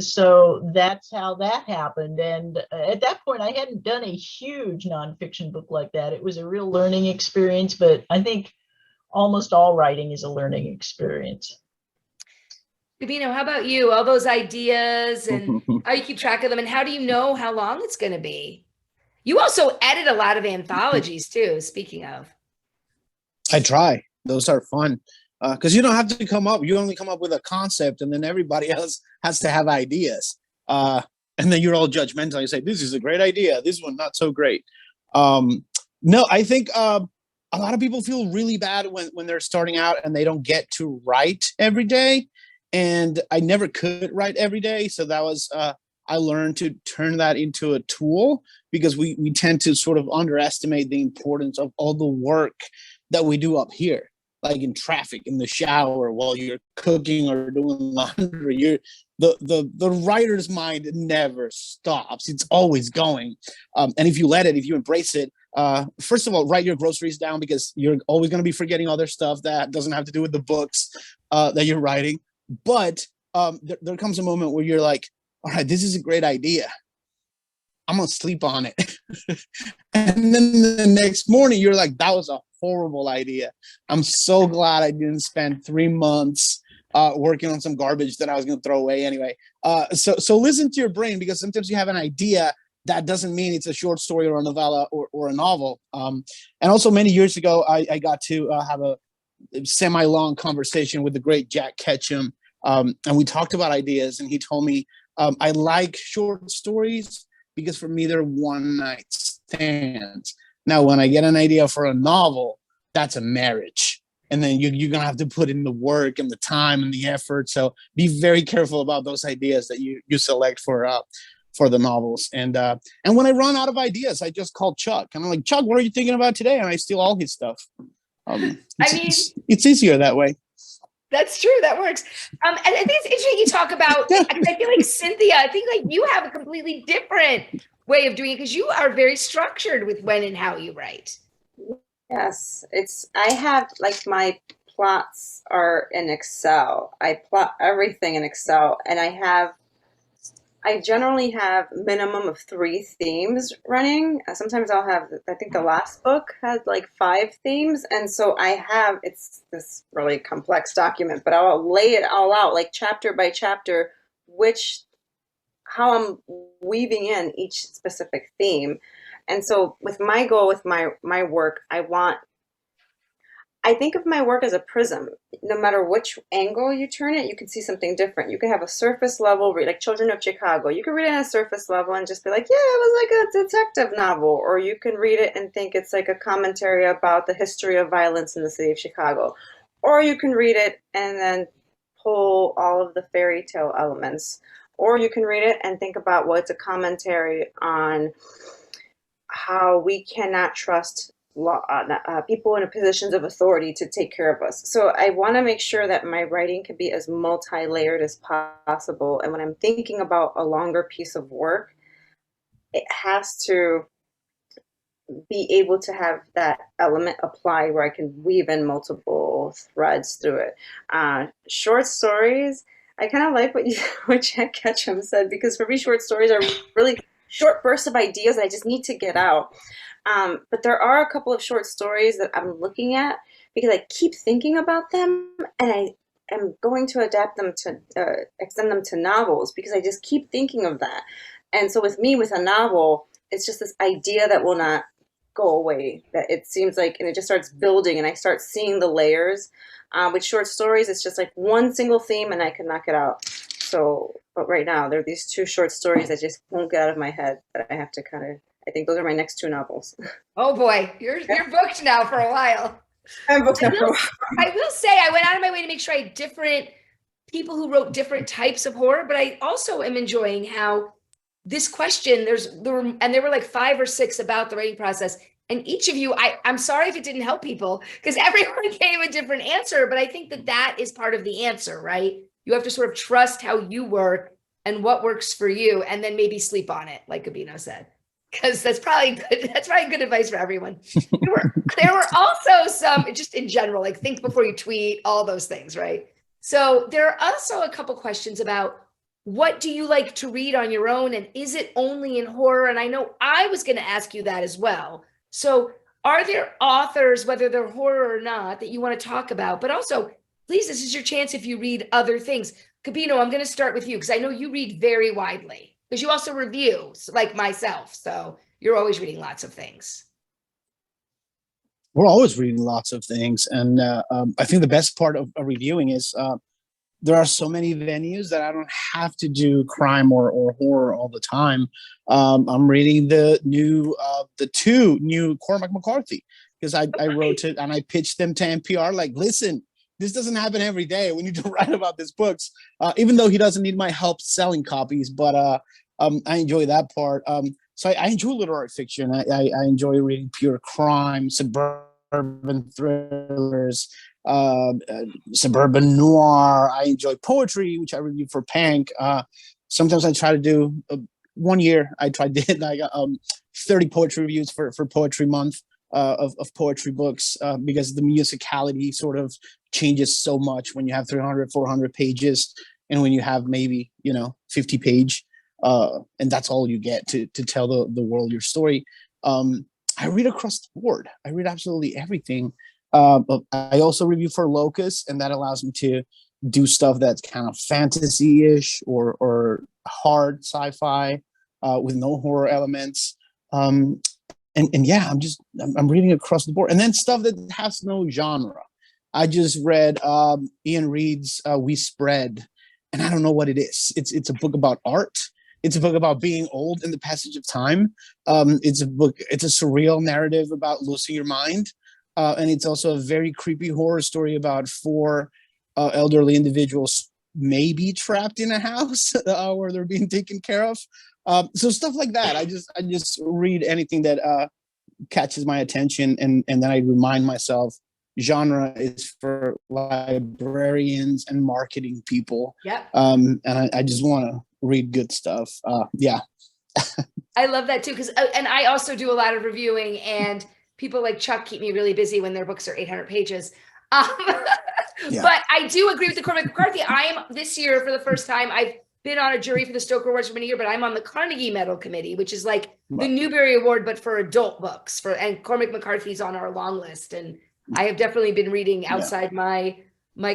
So that's how that happened. And at that point, I hadn't done a huge nonfiction book like that. It was a real learning experience, but I think almost all writing is a learning experience. Gabino, how about you? All those ideas and how you keep track of them, and how do you know how long it's going to be? You also edit a lot of anthologies too, speaking of. I try. Those are fun. Because you don't have to come up. You only come up with a concept, and then everybody else has to have ideas. And then you're all judgmental. You say, this is a great idea. This one, not so great. No, I think a lot of people feel really bad when they're starting out and they don't get to write every day. And I never could write every day. So that was, I learned to turn that into a tool, because we tend to sort of underestimate the importance of all the work that we do up here, like in traffic, in the shower, while you're cooking or doing laundry. The writer's mind never stops. It's always going. And if you let it, if you embrace it, first of all, write your groceries down, because you're always going to be forgetting other stuff that doesn't have to do with the books that you're writing. But there comes a moment where you're like, all right, this is a great idea. I'm going to sleep on it. And then the next morning, you're like, that was a horrible idea. I'm so glad I didn't spend 3 months working on some garbage that I was going to throw away anyway. So listen to your brain, because sometimes you have an idea that doesn't mean it's a short story or a novella or a novel. And also many years ago, I got to have a semi-long conversation with the great Jack Ketchum. And we talked about ideas, and he told me, I like short stories because for me, they're one night stands. Now, when I get an idea for a novel, that's a marriage. And then you're going to have to put in the work and the time and the effort. So be very careful about those ideas that you select for the novels. And when I run out of ideas, I just call Chuck. And I'm like, Chuck, what are you thinking about today? And I steal all his stuff. It's easier that way. That's true. That works. And I think it's interesting you talk about, I feel like Cynthia, I think like you have a completely different way of doing it, because you are very structured with when and how you write. Yes, I have, like, my plots are in Excel. I plot everything in Excel, and I generally have minimum of 3 themes running. Sometimes I'll have, I think the last book had like 5 themes. And so it's this really complex document, but I'll lay it all out, like chapter by chapter, how I'm weaving in each specific theme. And so with my goal with my work, I think of my work as a prism. No matter which angle you turn it, you can see something different. You could have a surface level read, like Children of Chicago. You could read it on a surface level and just be like, yeah, it was like a detective novel. Or you can read it and think it's like a commentary about the history of violence in the city of Chicago. Or you can read it and then pull all of the fairy tale elements. Or you can read it and think about, well, it's a commentary on how we cannot trust people in positions of authority to take care of us. So I want to make sure that my writing can be as multi-layered as possible. And when I'm thinking about a longer piece of work, it has to be able to have that element apply where I can weave in multiple threads through it. Short stories, I kind of like what Jack Ketchum said, because for me, short stories are really short bursts of ideas I just need to get out. But there are a couple of short stories that I'm looking at because I keep thinking about them, and I am going to adapt them to extend them to novels because I just keep thinking of that. And so with me, with a novel, it's just this idea that will not go away, that it seems like, and it just starts building, and I start seeing the layers. With short stories, it's just like one single theme and I can knock it out. So, but right now, there are these two short stories that just won't get out of my head that I have to kind of, I think those are my next two novels. Oh boy, you're booked now for a while. I'm booked I up for a will, while. I will say I went out of my way to make sure I had different people who wrote different types of horror, but I also am enjoying how this question, there were like 5 or 6 about the writing process. And each of you, I'm sorry if it didn't help people because everyone gave a different answer, but I think that is part of the answer, right? You have to sort of trust how you work and what works for you, and then maybe sleep on it, like Gabino said, because that's probably good. That's probably good advice for everyone. There were also some, just in general, like think before you tweet, all those things, right? So there are also a couple questions about what do you like to read on your own, and is it only in horror? And I know I was going to ask you that as well. So are there authors, whether they're horror or not, that you want to talk about? But also, please, this is your chance if you read other things. Gabino, I'm going to start with you because I know you read very widely because you also review, like myself. So you're always reading lots of things. We're always reading lots of things. And I think the best part of reviewing is there are so many venues that I don't have to do crime or horror all the time. I'm reading the two new Cormac McCarthy because I wrote it and I pitched them to NPR. Like, listen, this doesn't happen every day. We need to write about these books, even though he doesn't need my help selling copies. But I enjoy that part. So I enjoy literary fiction. I enjoy reading pure crime, suburban thrillers, suburban noir. I enjoy poetry, which I review for Pank. Sometimes I try to do 1 year. Did like 30 poetry reviews for Poetry Month of poetry books because the musicality sort of changes so much when you have 300, 400 pages, and when you have maybe 50 page, and that's all you get to tell the world your story. I read across the board. I read absolutely everything. But I also review for Locus, and that allows me to do stuff that's kind of fantasy-ish or hard sci-fi with no horror elements. And yeah, I'm reading across the board, and then stuff that has no genre. I just read Ian Reid's We Spread, and I don't know what it is. It's a book about art. It's a book about being old and the passage of time. It's a surreal narrative about losing your mind. And it's also a very creepy horror story about 4 elderly individuals maybe trapped in a house where they're being taken care of. So stuff like that. I just read anything that catches my attention, and then I remind myself genre is for librarians and marketing people. Yep. And I just want to read good stuff. Yeah. I love that too, because and I also do a lot of reviewing, and people like Chuck keep me really busy when their books are 800 pages. Yeah. But I do agree with the Cormac McCarthy. I am this year for the first time. I've been on a jury for the Stoker Awards for many years, but I'm on the Carnegie Medal Committee, which is like the Newbery Award, but for adult books. And Cormac McCarthy's on our long list, and I have definitely been reading outside my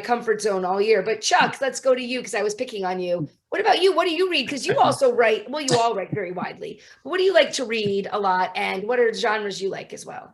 comfort zone all year. But Chuck, let's go to you because I was picking on you. What about you? What do you read? Because you also write. Well, you all write very widely. But what do you like to read a lot, and what are the genres you like as well?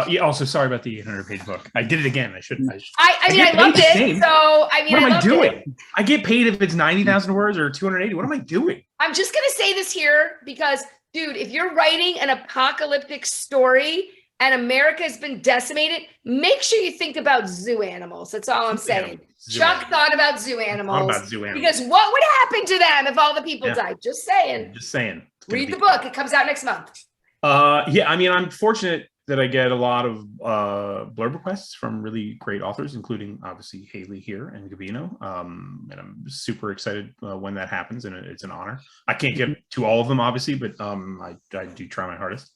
Yeah. Also, sorry about the 800-page book. I did it again. I should. I mean, I loved it. So I mean, what am I doing? It. I get paid if it's 90,000 words or 280. What am I doing? I'm just gonna say this here because, dude, if you're writing an apocalyptic story and America has been decimated, make sure you think about zoo animals. That's all I'm saying. Chuck thought about zoo animals. Because what would happen to them if all the people died? Just saying. Just saying. Read the book. It comes out next month. Yeah, I mean, I'm fortunate that I get a lot of blurb requests from really great authors, including obviously Haley here and Gabino. And I'm super excited when that happens, and it's an honor. I can't get to all of them, obviously, but I do try my hardest.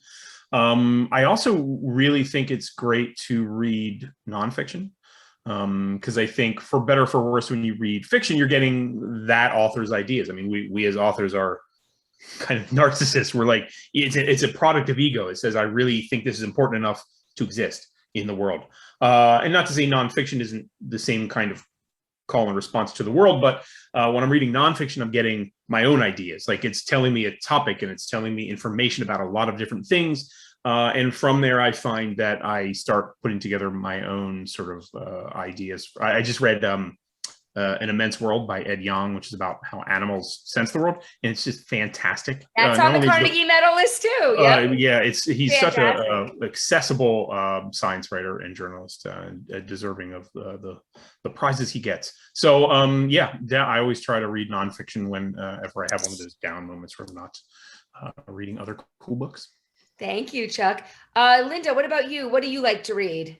I also really think it's great to read nonfiction. Because I think for better or for worse, when you read fiction, you're getting that author's ideas. I mean, we as authors are kind of narcissists. We're like, it's a product of ego. It says, I really think this is important enough to exist in the world. And not to say nonfiction isn't the same kind of call and response to the world, but when I'm reading nonfiction, I'm getting my own ideas. Like, it's telling me a topic and it's telling me information about a lot of different things. And from there, I find that I start putting together my own sort of ideas. I just read An Immense World by Ed Yong, which is about how animals sense the world, and it's just fantastic. That's on the Carnegie Medal list too. Yeah, he's Fantastic. such a accessible science writer and journalist, deserving of the prizes he gets. So I always try to read nonfiction whenever I have one of those down moments where I'm not reading other cool books. Thank you, Chuck. Linda, what about you? What do you like to read?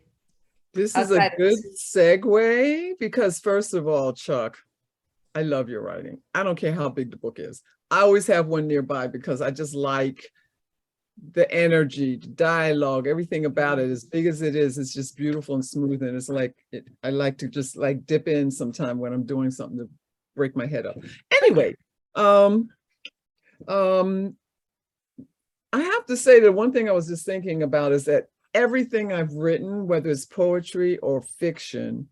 This is a good segue because, first of all, Chuck, I love your writing. I don't care how big the book is. I always have one nearby because I just like the energy, the dialogue, everything about it. As big as it is, it's just beautiful and smooth. And it's like, I like to just like dip in sometime when I'm doing something to break my head up. Anyway, I have to say that one thing I was just thinking about is that everything I've written, whether it's poetry or fiction,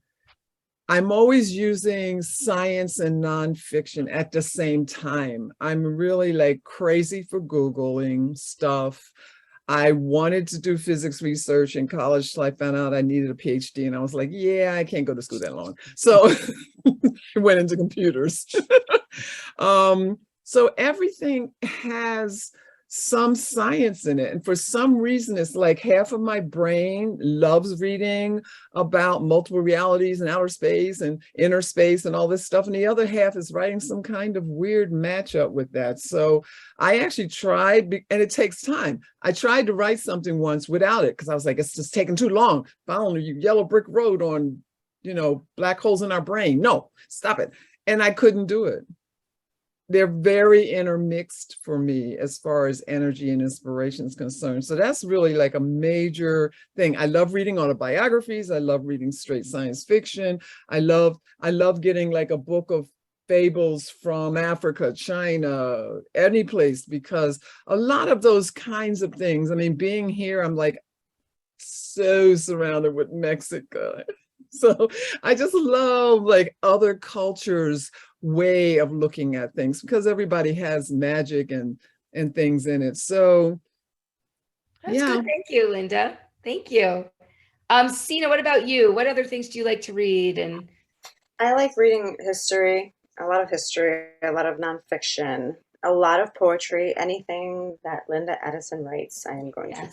I'm always using science and nonfiction at the same time. I'm really like crazy for Googling stuff. I wanted to do physics research in college, so I found out I needed a PhD, and I was like, yeah, I can't go to school that long. So I went into computers. So everything has some science in it. And for some reason, it's like half of my brain loves reading about multiple realities and outer space and inner space and all this stuff. And the other half is writing some kind of weird matchup with that. So I actually tried, and it takes time. I tried to write something once without it because I was like, it's just taking too long. Following you yellow brick road on, black holes in our brain. No, stop it. And I couldn't do it. They're very intermixed for me as far as energy and inspiration is concerned. So that's really like a major thing. I love reading autobiographies. I love reading straight science fiction. I love getting like a book of fables from Africa, China, any place, because a lot of those kinds of things, I mean, being here, I'm like so surrounded with Mexico. So I just love like other cultures' way of looking at things because everybody has magic and things in it. So That's good. Thank you, Linda. Thank you. Sina, what about you? What other things do you like to read? And I like reading history, a lot of nonfiction, a lot of poetry, anything that Linda Addison writes. I am going to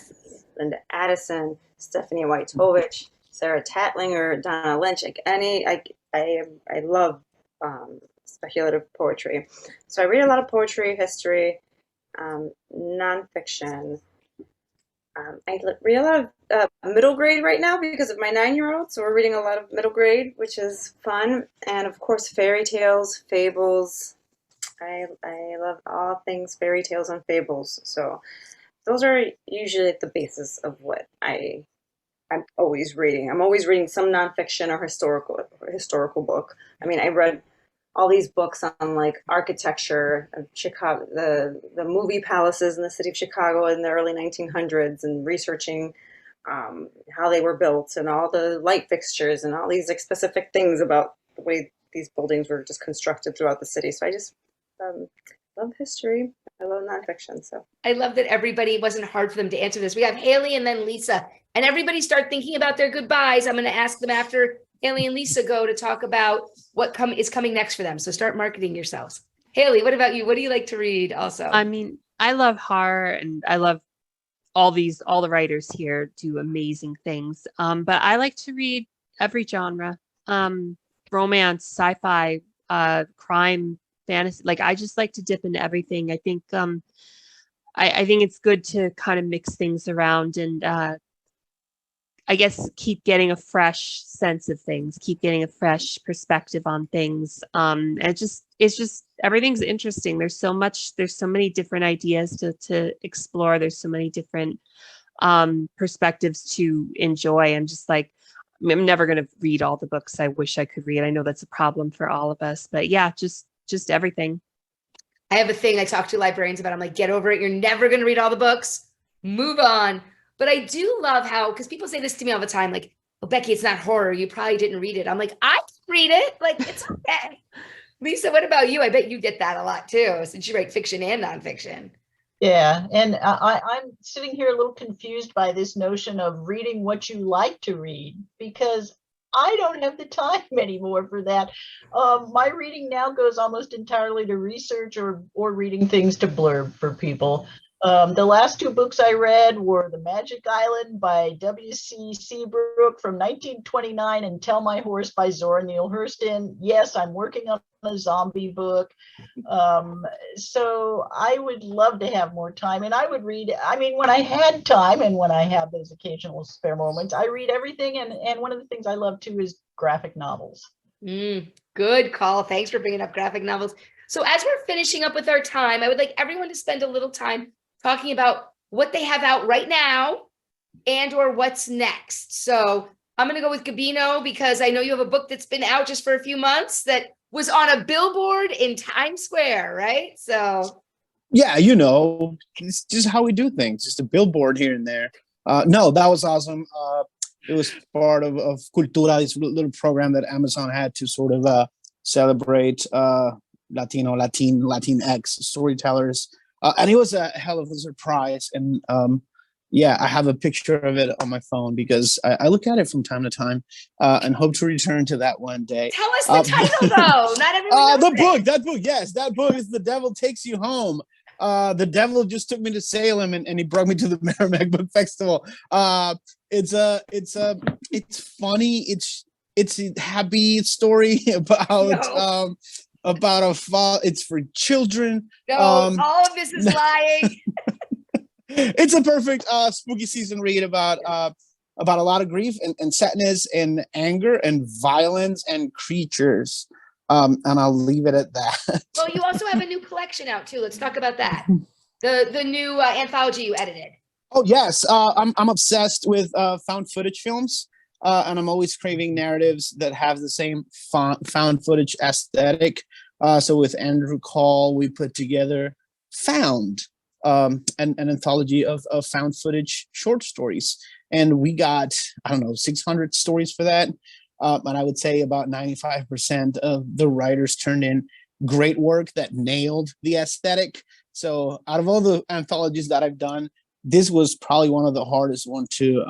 Linda Addison, Stephanie Wojtowicz, Sarah Tatlinger, Donna Lynch, like I love speculative poetry. So I read a lot of poetry, history, nonfiction. I read a lot of middle grade right now because of my 9-year-old. So we're reading a lot of middle grade, which is fun. And of course, fairy tales, fables. I love all things fairy tales and fables. So those are usually the basis of what I'm always reading. I'm always reading some nonfiction or historical book. I mean, I read all these books on like architecture of Chicago, the movie palaces in the city of Chicago in the early 1900s, and researching how they were built and all the light fixtures and all these like specific things about the way these buildings were just constructed throughout the city. So I just love history. I love nonfiction. So I love that it wasn't hard for them to answer this. We have Haley and then Lisa, and everybody start thinking about their goodbyes. I'm going to ask them after Haley and Lisa go to talk about what is coming next for them. So start marketing yourselves. Haley, what about you? What do you like to read also? I mean, I love horror and I love all the writers here do amazing things. But I like to read every genre, romance, sci-fi, crime, fantasy. Like I just like to dip into everything. I think I think it's good to kind of mix things around and I guess keep getting a fresh sense of things, keep getting a fresh perspective on things. And it's just everything's interesting. There's so many different ideas to explore. There's so many different perspectives to enjoy. I'm just like, I'm never going to read all the books I wish I could read. I know that's a problem for all of us, but yeah, just everything. I have a thing I talk to librarians about. I'm like, get over it. You're never going to read all the books. Move on. But I do love how, because people say this to me all the time, like, well, Becky, it's not horror. You probably didn't read it. I'm like, I read it. Like, it's okay. Lisa, what about you? I bet you get that a lot too, since you write fiction and nonfiction. Yeah, and I'm sitting here a little confused by this notion of reading what you like to read, because I don't have the time anymore for that. My reading now goes almost entirely to research or reading things to blurb for people. The last two books I read were The Magic Island by W.C. Seabrook from 1929 and Tell My Horse by Zora Neale Hurston. Yes, I'm working on a zombie book. So I would love to have more time, and I would read, I mean, when I had time and when I have those occasional spare moments, I read everything. And one of the things I love too is graphic novels. Good call. Thanks for bringing up graphic novels. So as we're finishing up with our time, I would like everyone to spend a little time talking about what they have out right now and or what's next. So I'm going to go with Gabino, because I know you have a book that's been out just for a few months that was on a billboard in Times Square, right? So Yeah, you know, it's just how we do things. Just a billboard here and there. No, that was awesome. It was part of Cultura, this little program that Amazon had to sort of celebrate Latino, Latinx storytellers. And it was a hell of a surprise. And yeah, I have a picture of it on my phone because I look at it from time to time and hope to return to that one day. tell us the title though. Not everyone knows that book, yes, that book is The Devil Takes You Home. The devil just took me to Salem and he brought me to the Merrimack Book Festival. It's funny. It's a happy story about it's for children. No, all of this is lying. It's a perfect spooky season read about a lot of grief and sadness and anger and violence and creatures. And I'll leave it at that. Well, you also have a new collection out too. Let's talk about that. The new anthology you edited. Oh yes, I'm obsessed with found footage films, and I'm always craving narratives that have the same found footage aesthetic. So with Andrew Call, we put together Found, an anthology of found footage short stories, and we got 600 stories for that. And I would say about 95% of the writers turned in great work that nailed the aesthetic. So out of all the anthologies that I've done, this was probably one of the hardest one to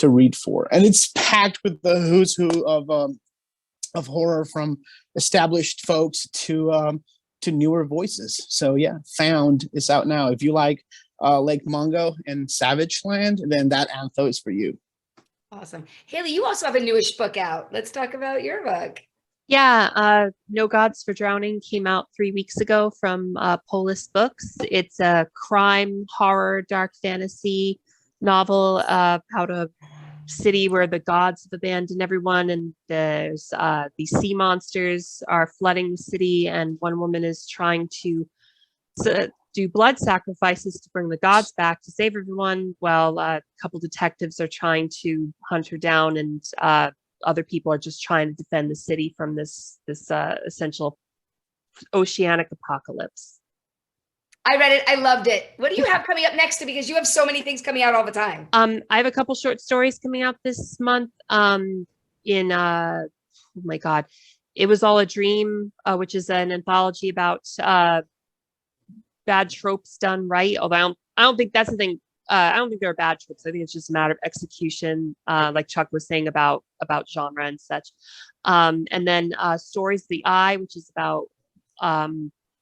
read for. And it's packed with the who's who of horror, from established folks to newer voices. So yeah, Found is out now. If you like Lake Mungo and Savage Land, then that antho is for you. Awesome. Haley, you also have a newish book out. Let's talk about your book. Yeah, No Gods for Drowning came out 3 weeks ago from Polis Books. It's a crime, horror, dark fantasy novel about a city where the gods have abandoned everyone, and there's these sea monsters are flooding the city, and one woman is trying to do blood sacrifices to bring the gods back to save everyone, while a couple detectives are trying to hunt her down, and other people are just trying to defend the city from this essential oceanic apocalypse. I read it. I loved it. What do you have coming up next? Because you have so many things coming out all the time. I have a couple short stories coming out this month. Oh my God, It Was All a Dream, which is an anthology about bad tropes done right. Although I don't think that's the thing. I don't think there are bad tropes. I think it's just a matter of execution, like Chuck was saying about genre and such. And then Stories of the Eye, which is about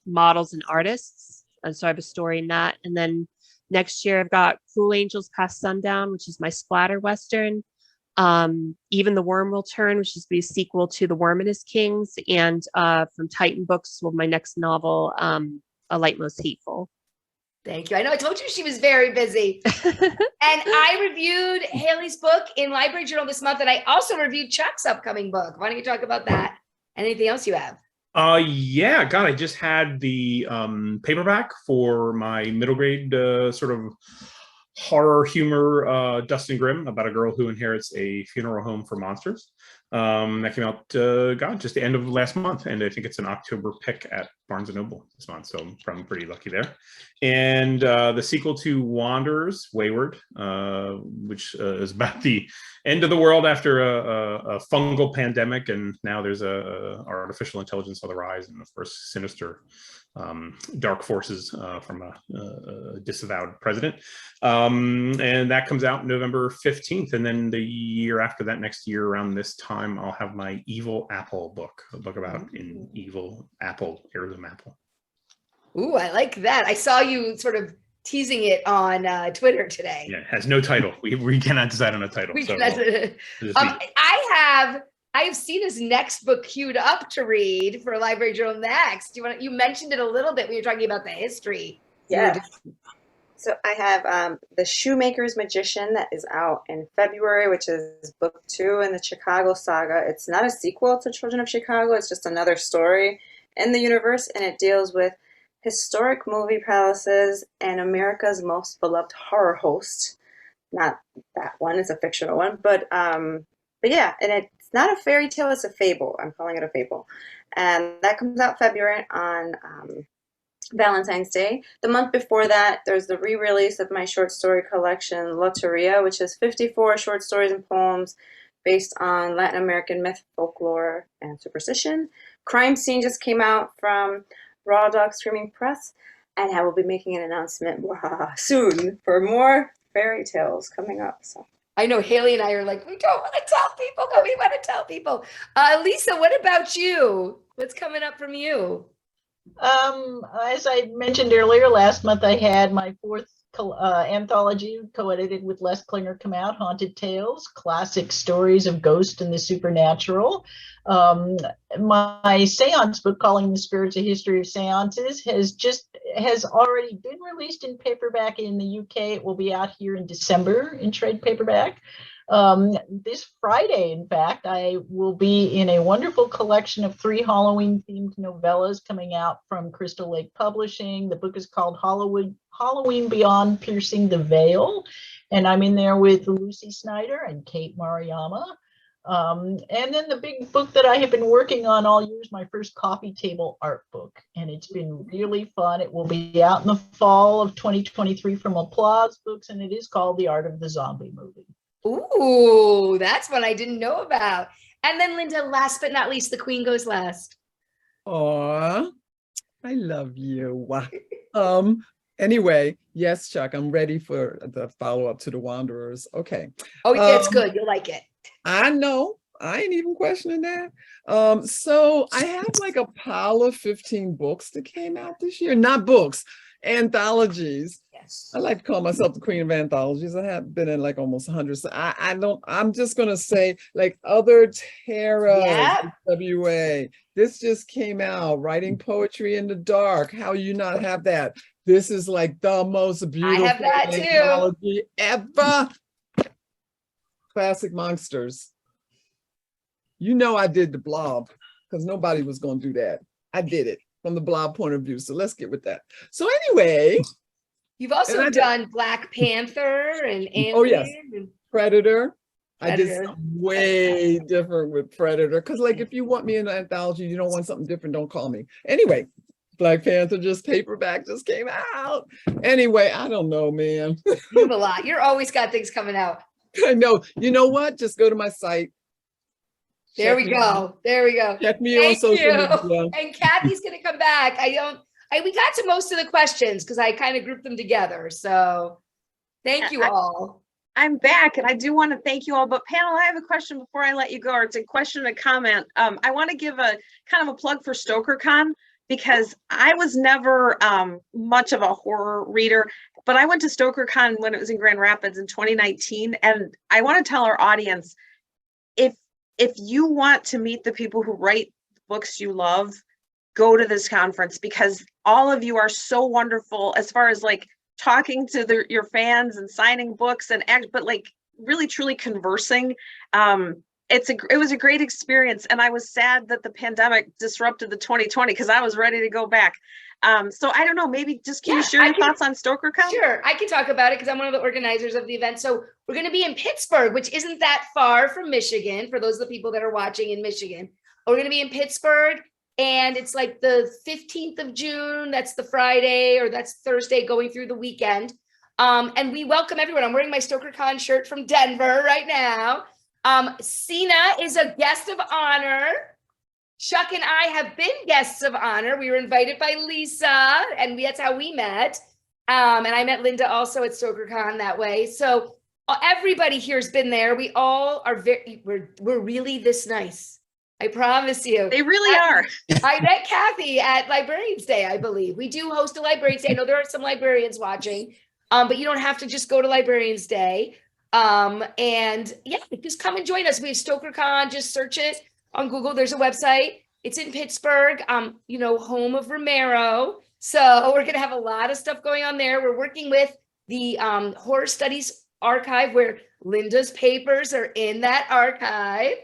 models and artists. And so I have a story in that. And then next year I've got Cruel Angels Past Sundown, which is my splatter Western. Even the Worm Will Turn, which is the sequel to The Worm and His Kings. And from Titan Books, my next novel, A Light Most Hateful. Thank you. I know I told you she was very busy. And I reviewed Haley's book in Library Journal this month, and I also reviewed Chuck's upcoming book. Why don't you talk about that? Anything else you have? Yeah, God, I just had the paperback for my middle grade sort of horror humor, Dustin Grimm, about a girl who inherits a funeral home for monsters. That came out, just the end of last month, and I think it's an October pick at Barnes & Noble this month, so I'm pretty lucky there. And the sequel to Wanderers, Wayward, which is about the end of the world after a fungal pandemic, and now there's a artificial intelligence on the rise, and of course, sinister dark forces from a disavowed president. And that comes out November 15th. And then the year after that, next year around this time, I'll have my Evil Apple book, a book about an evil apple, heirloom apple. Ooh, I like that. I saw you sort of teasing it on Twitter today. Yeah, it has no title. We cannot decide on a title. We So cannot- we'll just I have seen his next book queued up to read for Library Journal Next. You mentioned it a little bit when you're talking about the history. Yeah. So I have The Shoemaker's Magician that is out in February, which is book 2 in the Chicago saga. It's not a sequel to Children of Chicago. It's just another story in the universe, and it deals with historic movie palaces and America's most beloved horror host. Not that one, it's a fictional one, but yeah, and it's not a fairy tale, it's a fable. I'm calling it a fable. And that comes out February on Valentine's Day. The month before that, there's the re-release of my short story collection, Loteria, which is 54 short stories and poems based on Latin American myth, folklore, and superstition. Crime Scene just came out from Raw Dog Screaming Press, and I will be making an announcement soon for more fairy tales coming up. So I know Haley and I are like, we don't want to tell people, but we want to tell people. Lisa, what about you? What's coming up from you? As I mentioned earlier, last month I had my 4th anthology co-edited with Les Klinger come out, Haunted Tales, classic stories of ghosts and the supernatural. My seance book, Calling the Spirits, A History of Seances, has already been released in paperback in the UK. It will be out here in December in trade paperback. This Friday, in fact, I will be in a wonderful collection of 3 Halloween-themed novellas coming out from Crystal Lake Publishing. The book is called Halloween Beyond Piercing the Veil, and I'm in there with Lucy Snyder and Kate Maruyama. And then the big book that I have been working on all year is my first coffee table art book, and it's been really fun. It will be out in the fall of 2023 from Applause Books, and it is called The Art of the Zombie Movie. Ooh, that's one I didn't know about. And then Linda, last but not least, the queen goes last. Aw, I love you. Anyway, yes, Chuck, I'm ready for the follow-up to The Wanderers. Okay. Oh, yeah, it's good. You'll like it. I know. I ain't even questioning that. So I have like a pile of 15 books that came out this year. Not books, anthologies. Yes. I like to call myself the queen of anthologies. I have been in like almost 100. So I'm just going to say like Other Terrors, Yeah. WA. This just came out, Writing Poetry in the Dark. How you not have that? This is like the most beautiful that too. anthology ever. Classic Monsters. You know I did the blob because nobody was going to do that. I did it from the blob point of view. So let's get with that. So anyway. You've also And I done Black Panther and Alien. Oh, yes. and- Predator. I did Predator. something way different with Predator. Because like if you want me in an anthology, you don't want something different, don't call me. Anyway, Black Panther paperback just came out. Anyway, I don't know, man. You have a lot. You're always got things coming out. I know. You know what? Just go to my site. There Check we me out. go. There we go. Check me on Thank social you. media. And Kathy's going to come back. We got to most of the questions because I kind of grouped them together. So thank you all. I'm back, and I do want to thank you all, but panel, I have a question before I let you go, or it's a question and a comment. I want to give a kind of a plug for StokerCon, because I was never much of a horror reader, but I went to StokerCon when it was in Grand Rapids in 2019, and I want to tell our audience, if you want to meet the people who write books you love, go to this conference, because all of you are so wonderful as far as like talking to your fans and signing books but like really truly conversing. And it was a great experience, and I was sad that the pandemic disrupted the 2020 because I was ready to go back. So I don't know, maybe just can you share your thoughts on StokerCon? Sure, I can talk about it because I'm one of the organizers of the event. So we're going to be in Pittsburgh, which isn't that far from Michigan, for those of the people that are watching in Michigan. We're going to be in Pittsburgh, and it's like the 15th of June. That's the Friday, or that's Thursday going through the weekend. And we welcome everyone. I'm wearing my StokerCon shirt from Denver right now. Sina is a guest of honor. Chuck and I have been guests of honor. We were invited by Lisa, and that's how we met. And I met Linda also at StokerCon that way. So everybody here has been there. We all are we're really this nice. I promise you. They really are. I met Kathy at Librarians Day, I believe. We do host a Librarians Day. I know there are some librarians watching, but you don't have to just go to Librarians Day. And yeah, just come and join us. We have StokerCon. Just search it on Google. There's a website. It's in Pittsburgh, home of Romero. So we're going to have a lot of stuff going on there. We're working with the Horror Studies Archive, where Linda's papers are in that archive.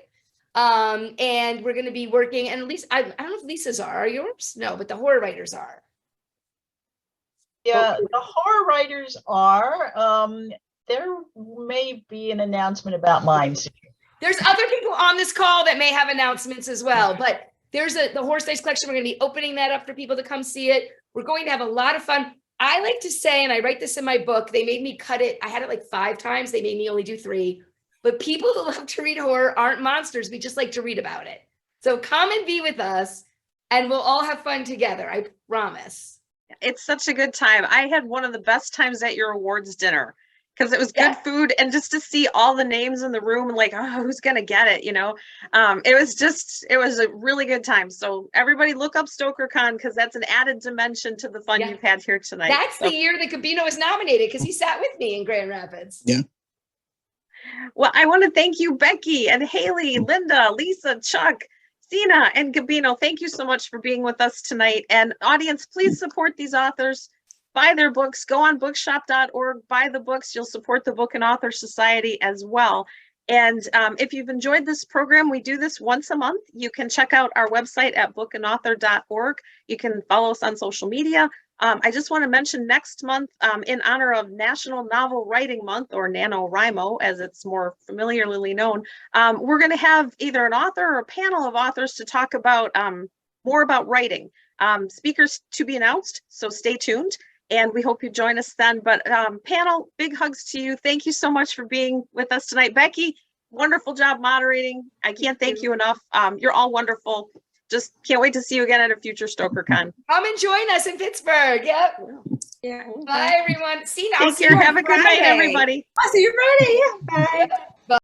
And we're going to be working, and at least I don't know if Lisa's are yours? No, but the horror writers are. Yeah, the horror writers are. There may be an announcement about mine soon. There's other people on this call that may have announcements as well, but there's the Horror Studies collection. We're going to be opening that up for people to come see it. We're going to have a lot of fun. I like to say, and I write this in my book, they made me cut it. I had it like 5 times. They made me only do 3. But people who love to read horror aren't monsters. We just like to read about it. So come and be with us, and we'll all have fun together. I promise. It's such a good time. I had one of the best times at your awards dinner because it was good food, and just to see all the names in the room and like, oh, who's going to get it? It was a really good time. So everybody look up StokerCon because that's an added dimension to the fun you've had here tonight. That's the year that Gabino was nominated because he sat with me in Grand Rapids. Yeah. Well, I want to thank you, Becky and Haley, Linda, Lisa, Chuck, Sina, and Gabino. Thank you so much for being with us tonight. And audience, please support these authors. Buy their books. Go on bookshop.org. Buy the books. You'll support the Book and Author Society as well. And if you've enjoyed this program, we do this once a month. You can check out our website at bookandauthor.org. You can follow us on social media. I just want to mention next month, in honor of National Novel Writing Month, or NaNoWriMo, as it's more familiarly known, we're going to have either an author or a panel of authors to talk about more about writing. Speakers to be announced, so stay tuned. And we hope you join us then. But panel, big hugs to you. Thank you so much for being with us tonight. Becky, wonderful job moderating. I can't thank you enough. You're all wonderful. Just can't wait to see you again at a future StokerCon. Come and join us in Pittsburgh. Yep. Yeah. Bye, everyone. See you now. Take care. Have a good night, everybody. I'll see you Friday. Yeah. Bye.